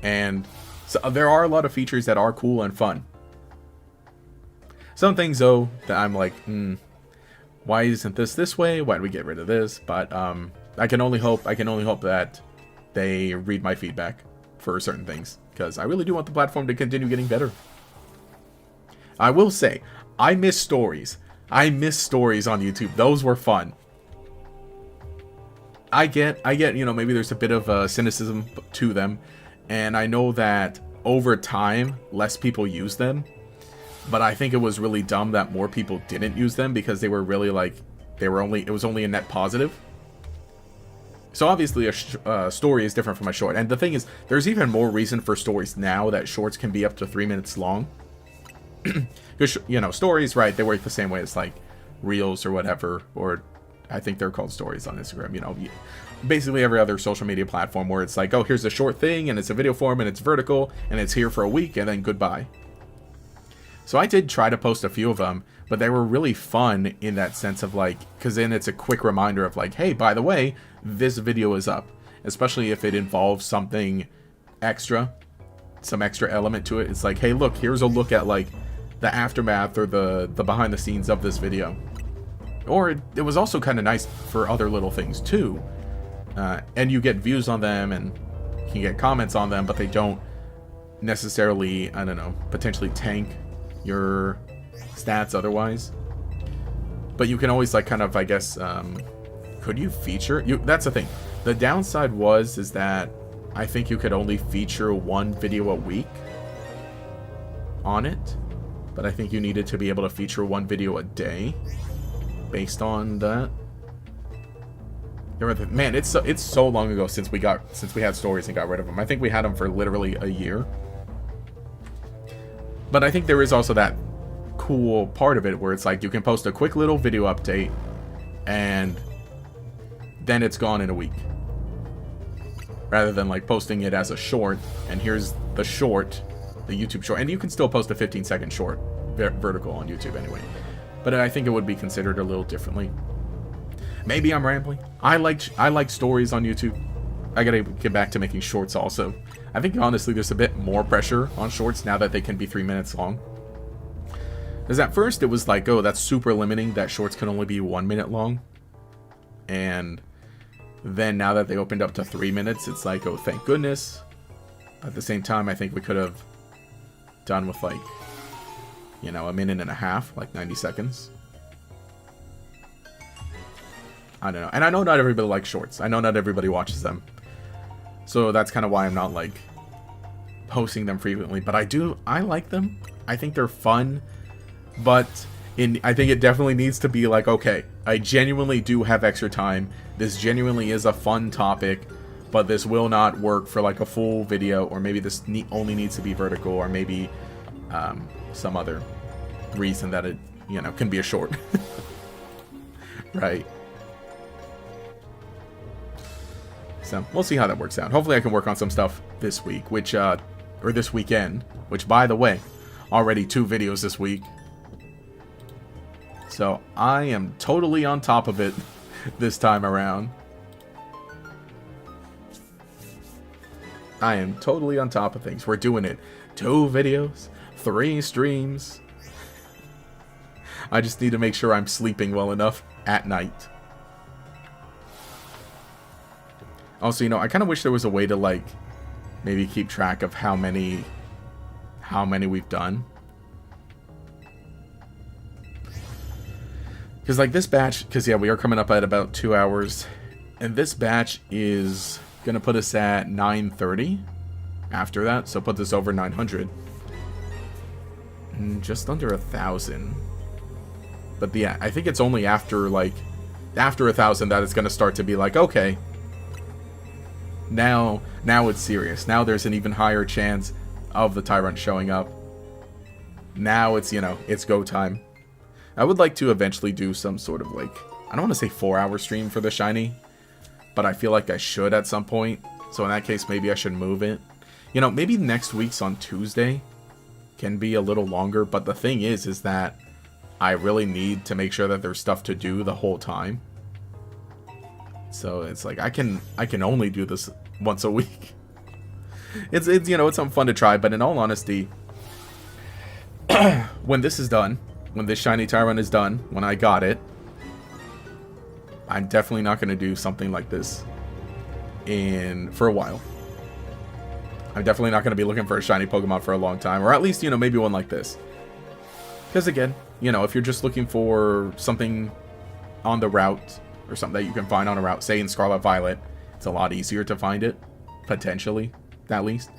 And so there are a lot of features that are cool and fun. Some things, though, that I'm like, why isn't this way? Why do we get rid of this? But I can only hope that they read my feedback for certain things, because I really do want the platform to continue getting better. I will say, I miss stories. I miss stories on YouTube. Those were fun. I get, you know, maybe there's a bit of cynicism to them, and I know that over time, less people use them. But I think it was really dumb that more people didn't use them, because they were really like, it was only a net positive. So obviously a story is different from a short. And the thing is, there's even more reason for stories now that shorts can be up to 3 minutes long. Because, you know, stories, right, they work the same way as like reels or whatever, or I think they're called stories on Instagram, you know, basically every other social media platform where it's like, oh, here's a short thing and it's a video form and it's vertical and it's here for a week and then goodbye. So I did try to post a few of them, but they were really fun in that sense of like, because then it's a quick reminder of like, hey, by the way, this video is up. Especially if it involves something extra, some extra element to it. It's like, hey, look, here's a look at like the aftermath or the behind the scenes of this video. Or it was also kind of nice for other little things too. And you get views on them and you can get comments on them, but they don't necessarily, I don't know, potentially tank your stats otherwise. But you can always like kind of, I guess, could you feature that's the thing. The downside is that I think you could only feature one video a week on it, but I think you needed to be able to feature one video a day based on that. Man, it's so long ago since we had stories and got rid of them. I think we had them for literally a year. But I think there is also that cool part of it where it's like you can post a quick little video update and then it's gone in a week. Rather than like posting it as a short, and here's the short, the YouTube short. And you can still post a 15-second short vertical on YouTube anyway. But I think it would be considered a little differently. Maybe I'm rambling. I like stories on YouTube. I gotta get back to making shorts also. I think honestly there's a bit more pressure on shorts now that they can be 3 minutes long. Because at first it was like, oh, that's super limiting that shorts can only be 1 minute long. And then now that they opened up to 3 minutes, it's like, oh, thank goodness. At the same time, I think we could have done with like, you know, 1.5 minutes, like 90 seconds. I don't know. And I know not everybody likes shorts. I know not everybody watches them. So that's kind of why I'm not like posting them frequently. But I like them. I think they're fun. But I think it definitely needs to be like, okay, I genuinely do have extra time. This genuinely is a fun topic. But this will not work for like a full video. Or maybe this only needs to be vertical. Or maybe some other reason that it, you know, can be a short. Right. So we'll see how that works out. Hopefully I can work on some stuff this week, or this weekend, which by the way, already 2 videos this week. So I am totally on top of it this time around. I am totally on top of things. We're doing it. 2 videos, 3 streams. I just need to make sure I'm sleeping well enough at night. Also, you know, I kind of wish there was a way to, like, maybe keep track of how many we've done. Because, like, this batch, because, yeah, we are coming up at about 2 hours. And this batch is going to put us at 930 after that. So put this over 900. Just under 1,000. But, yeah, I think it's only after, like, after 1,000 that it's going to start to be like, okay, now it's serious. Now there's an even higher chance of the Tyrunt showing up. Now it's, you know, it's go time. I would like to eventually do some sort of, like, I don't want to say 4-hour stream for the shiny, but I feel like I should at some point. So in that case, maybe I should move it. You know, maybe next week's on Tuesday can be a little longer, but the thing is that I really need to make sure that there's stuff to do the whole time. So it's like I can only do this once a week. It's you know, it's something fun to try, but in all honesty, when this is done, when this shiny Tyrunt is done, when I got it, I'm definitely not going to do something like this for a while. I'm definitely not going to be looking for a shiny Pokemon for a long time, or at least, you know, maybe one like this. Because again, you know, if you're just looking for something on the route, or something that you can find on a route, say in Scarlet Violet, it's a lot easier to find it, potentially, at least.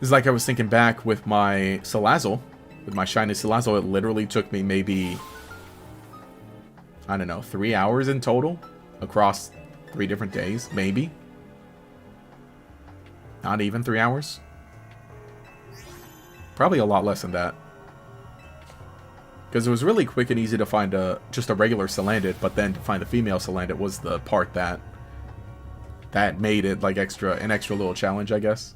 It's like I was thinking back with my Salazzle, with my shiny Salazzle, it literally took me maybe, I don't know, 3 hours in total, across 3 different days, maybe. Not even 3 hours. Probably a lot less than that. Because it was really quick and easy to find just a regular Salandit, but then to find the female Salandit was the part that made it like an extra little challenge, I guess.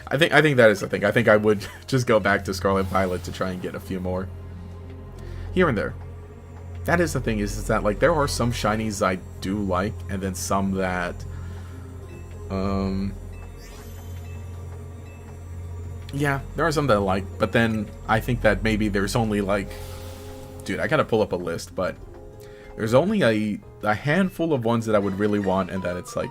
I think that is the thing. I think I would just go back to Scarlet Violet to try and get a few more here and there. That is the thing, is that like there are some shinies I do like, and then some that yeah, there are some that I like, but then I think that maybe there's only like, dude, I gotta pull up a list, but there's only a handful of ones that I would really want, and that it's like,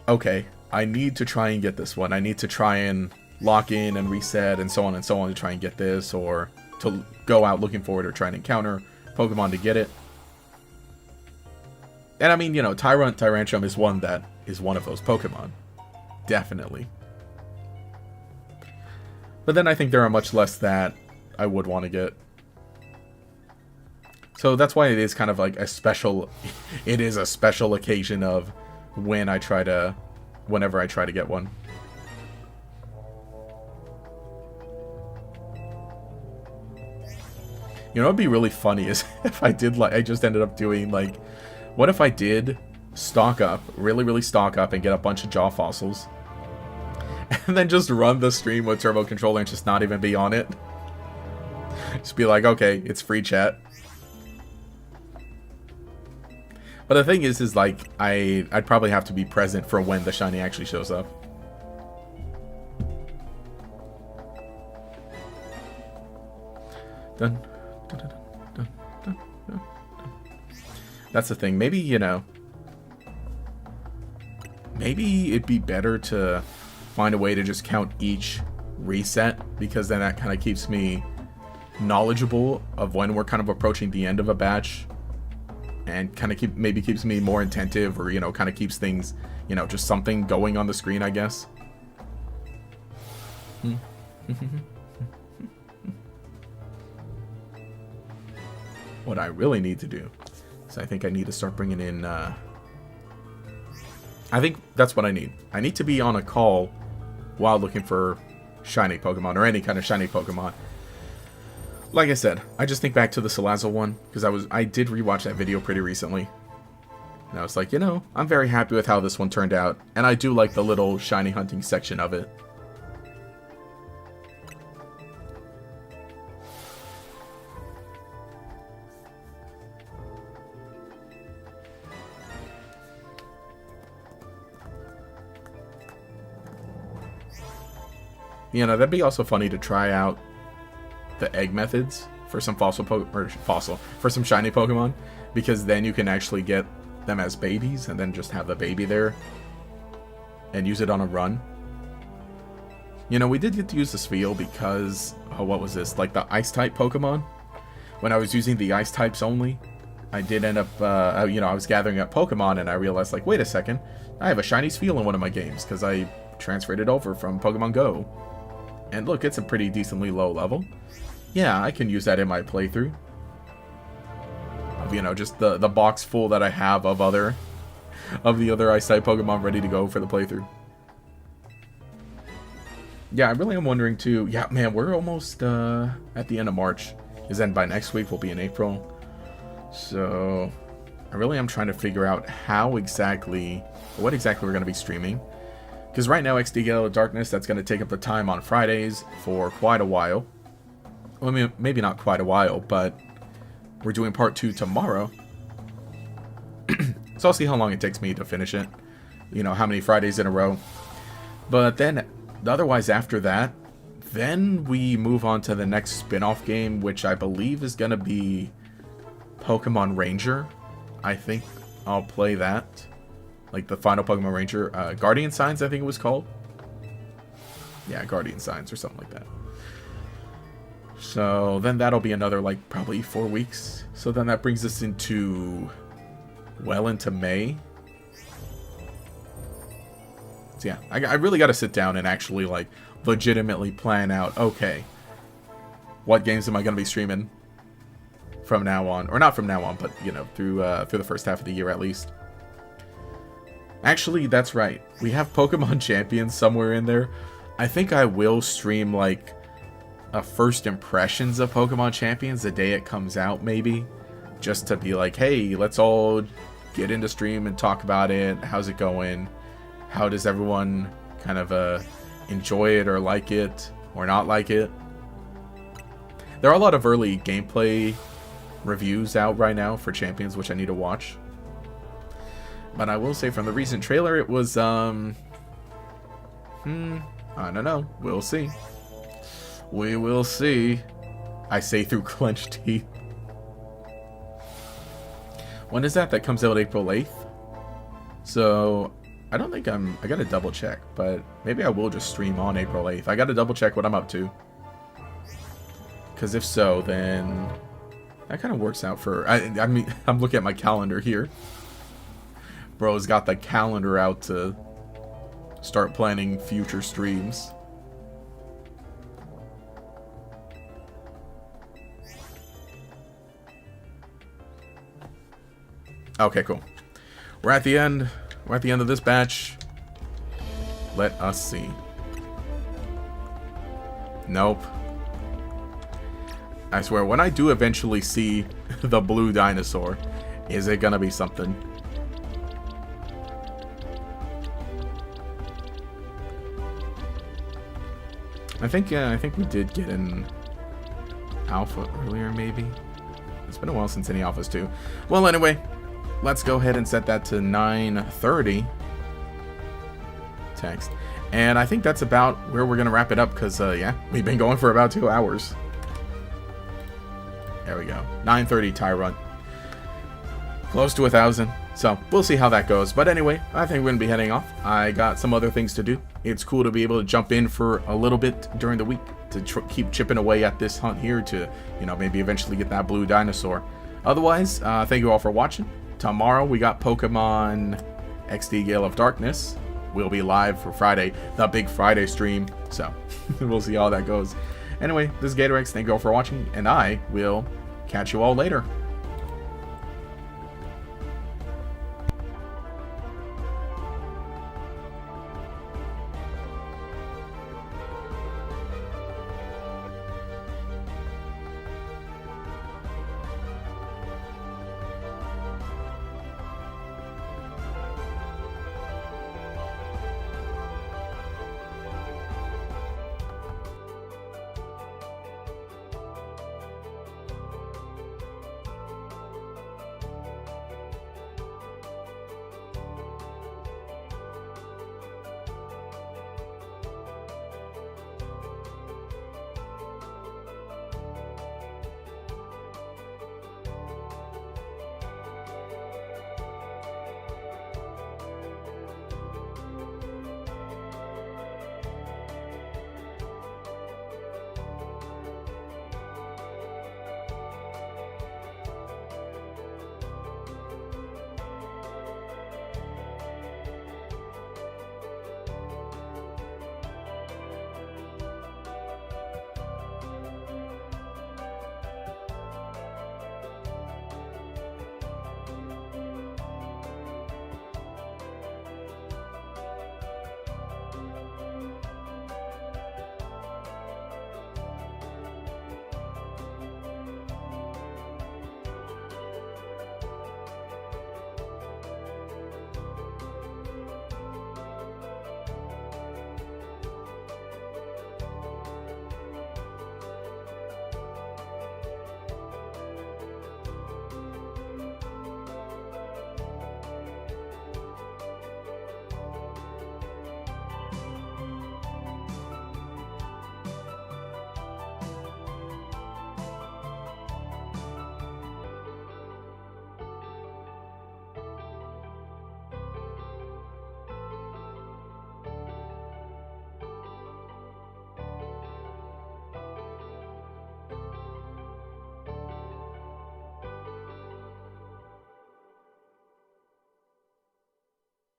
okay, I need to try and get this one. I need to try and lock in and reset and so on to try and get this, or to go out looking for it or try and encounter Pokemon to get it. And I mean, you know, Tyrantrum is one that is one of those Pokemon. Definitely. But then I think there are much less that I would want to get. So that's why it is kind of like a special, it is a special occasion of whenever I try to get one. You know what would be really funny is if I did, like, I just ended up doing, like, what if I did stock up, really stock up and get a bunch of jaw fossils, and then just run the stream with Turbo Controller and just not even be on it? Just be like, okay, it's free chat. But the thing is like, I'd probably have to be present for when the shiny actually shows up. Dun. That's the thing. Maybe, you know, maybe it'd be better to find a way to just count each reset, because then that kind of keeps me knowledgeable of when we're kind of approaching the end of a batch, and kind of maybe keeps me more attentive, or, you know, kind of keeps things, you know, just something going on the screen, I guess. What I really need to do is I think I need to start bringing in, I think that's what I need. I need to be on a call while looking for shiny Pokemon, or any kind of shiny Pokemon. Like I said, I just think back to the Salazzle one, because I did rewatch that video pretty recently. And I was like, you know, I'm very happy with how this one turned out, and I do like the little shiny hunting section of it. You know, that'd be also funny to try out the egg methods for some for some shiny Pokemon, because then you can actually get them as babies and then just have the baby there and use it on a run. You know, we did get to use the Spheal because, oh, what was this? Like the Ice-type Pokemon? When I was using the Ice-types only, I did end up, you know, I was gathering up Pokemon and I realized, like, wait a second, I have a shiny Spheal in one of my games because I transferred it over from Pokemon Go. And look, it's a pretty decently low level. Yeah, I can use that in my playthrough. You know, just the box full that I have of the other Ice-type Pokemon ready to go for the playthrough. Yeah, I really am wondering too. Yeah, man, we're almost at the end of March. Is then by next week we'll be in April. So I really am trying to figure out what exactly we're going to be streaming. Because right now, XD Gale of Darkness, that's going to take up the time on Fridays for quite a while. Well, I mean, maybe not quite a while, but we're doing part 2 tomorrow. So I'll see how long it takes me to finish it. You know, how many Fridays in a row. But then, otherwise after that, then we move on to the next spin-off game, which I believe is going to be Pokemon Ranger. I think I'll play that. Like the final Pokemon Ranger. Guardian Signs, I think it was called. Yeah, Guardian Signs or something like that. So then that'll be another, like, probably 4 weeks. So then that brings us into, well, into May. So yeah, I really got to sit down and actually, like, legitimately plan out, okay, what games am I going to be streaming from now on? Or not from now on, but, you know, through the first half of the year at least. Actually, that's right. We have Pokemon Champions somewhere in there. I think I will stream, like, a first impressions of Pokemon Champions the day it comes out, maybe. Just to be like, hey, let's all get into stream and talk about it. How's it going? How does everyone kind of enjoy it or like it or not like it? There are a lot of early gameplay reviews out right now for Champions, which I need to watch. But I will say from the recent trailer, it was, I don't know. We'll see. We will see. I say through clenched teeth. When is that? That comes out April 8th. So, I don't think I gotta double check, but maybe I will just stream on April 8th. I gotta double check what I'm up to. Because if so, then that kind of works out for, I mean, I'm looking at my calendar here. Bro's got the calendar out to start planning future streams. Okay, cool. We're at the end. We're at the end of this batch. Let us see. Nope. I swear, when I do eventually see the blue dinosaur, is it gonna be something? I think we did get an alpha earlier, maybe. It's been a while since any alphas too. Well, anyway, let's go ahead and set that to 9:30. Text. And I think that's about where we're gonna wrap it up, because yeah, we've been going for about 2 hours. There we go. 9:30 Tyrunt. Close to 1,000. So we'll see how that goes. But anyway, I think we're going to be heading off. I got some other things to do. It's cool to be able to jump in for a little bit during the week to keep chipping away at this hunt here to, you know, maybe eventually get that blue dinosaur. Otherwise, thank you all for watching. Tomorrow we got Pokemon XD Gale of Darkness. We'll be live for Friday, the big Friday stream. So we'll see how that goes. Anyway, this is GatorX. Thank you all for watching, and I will catch you all later.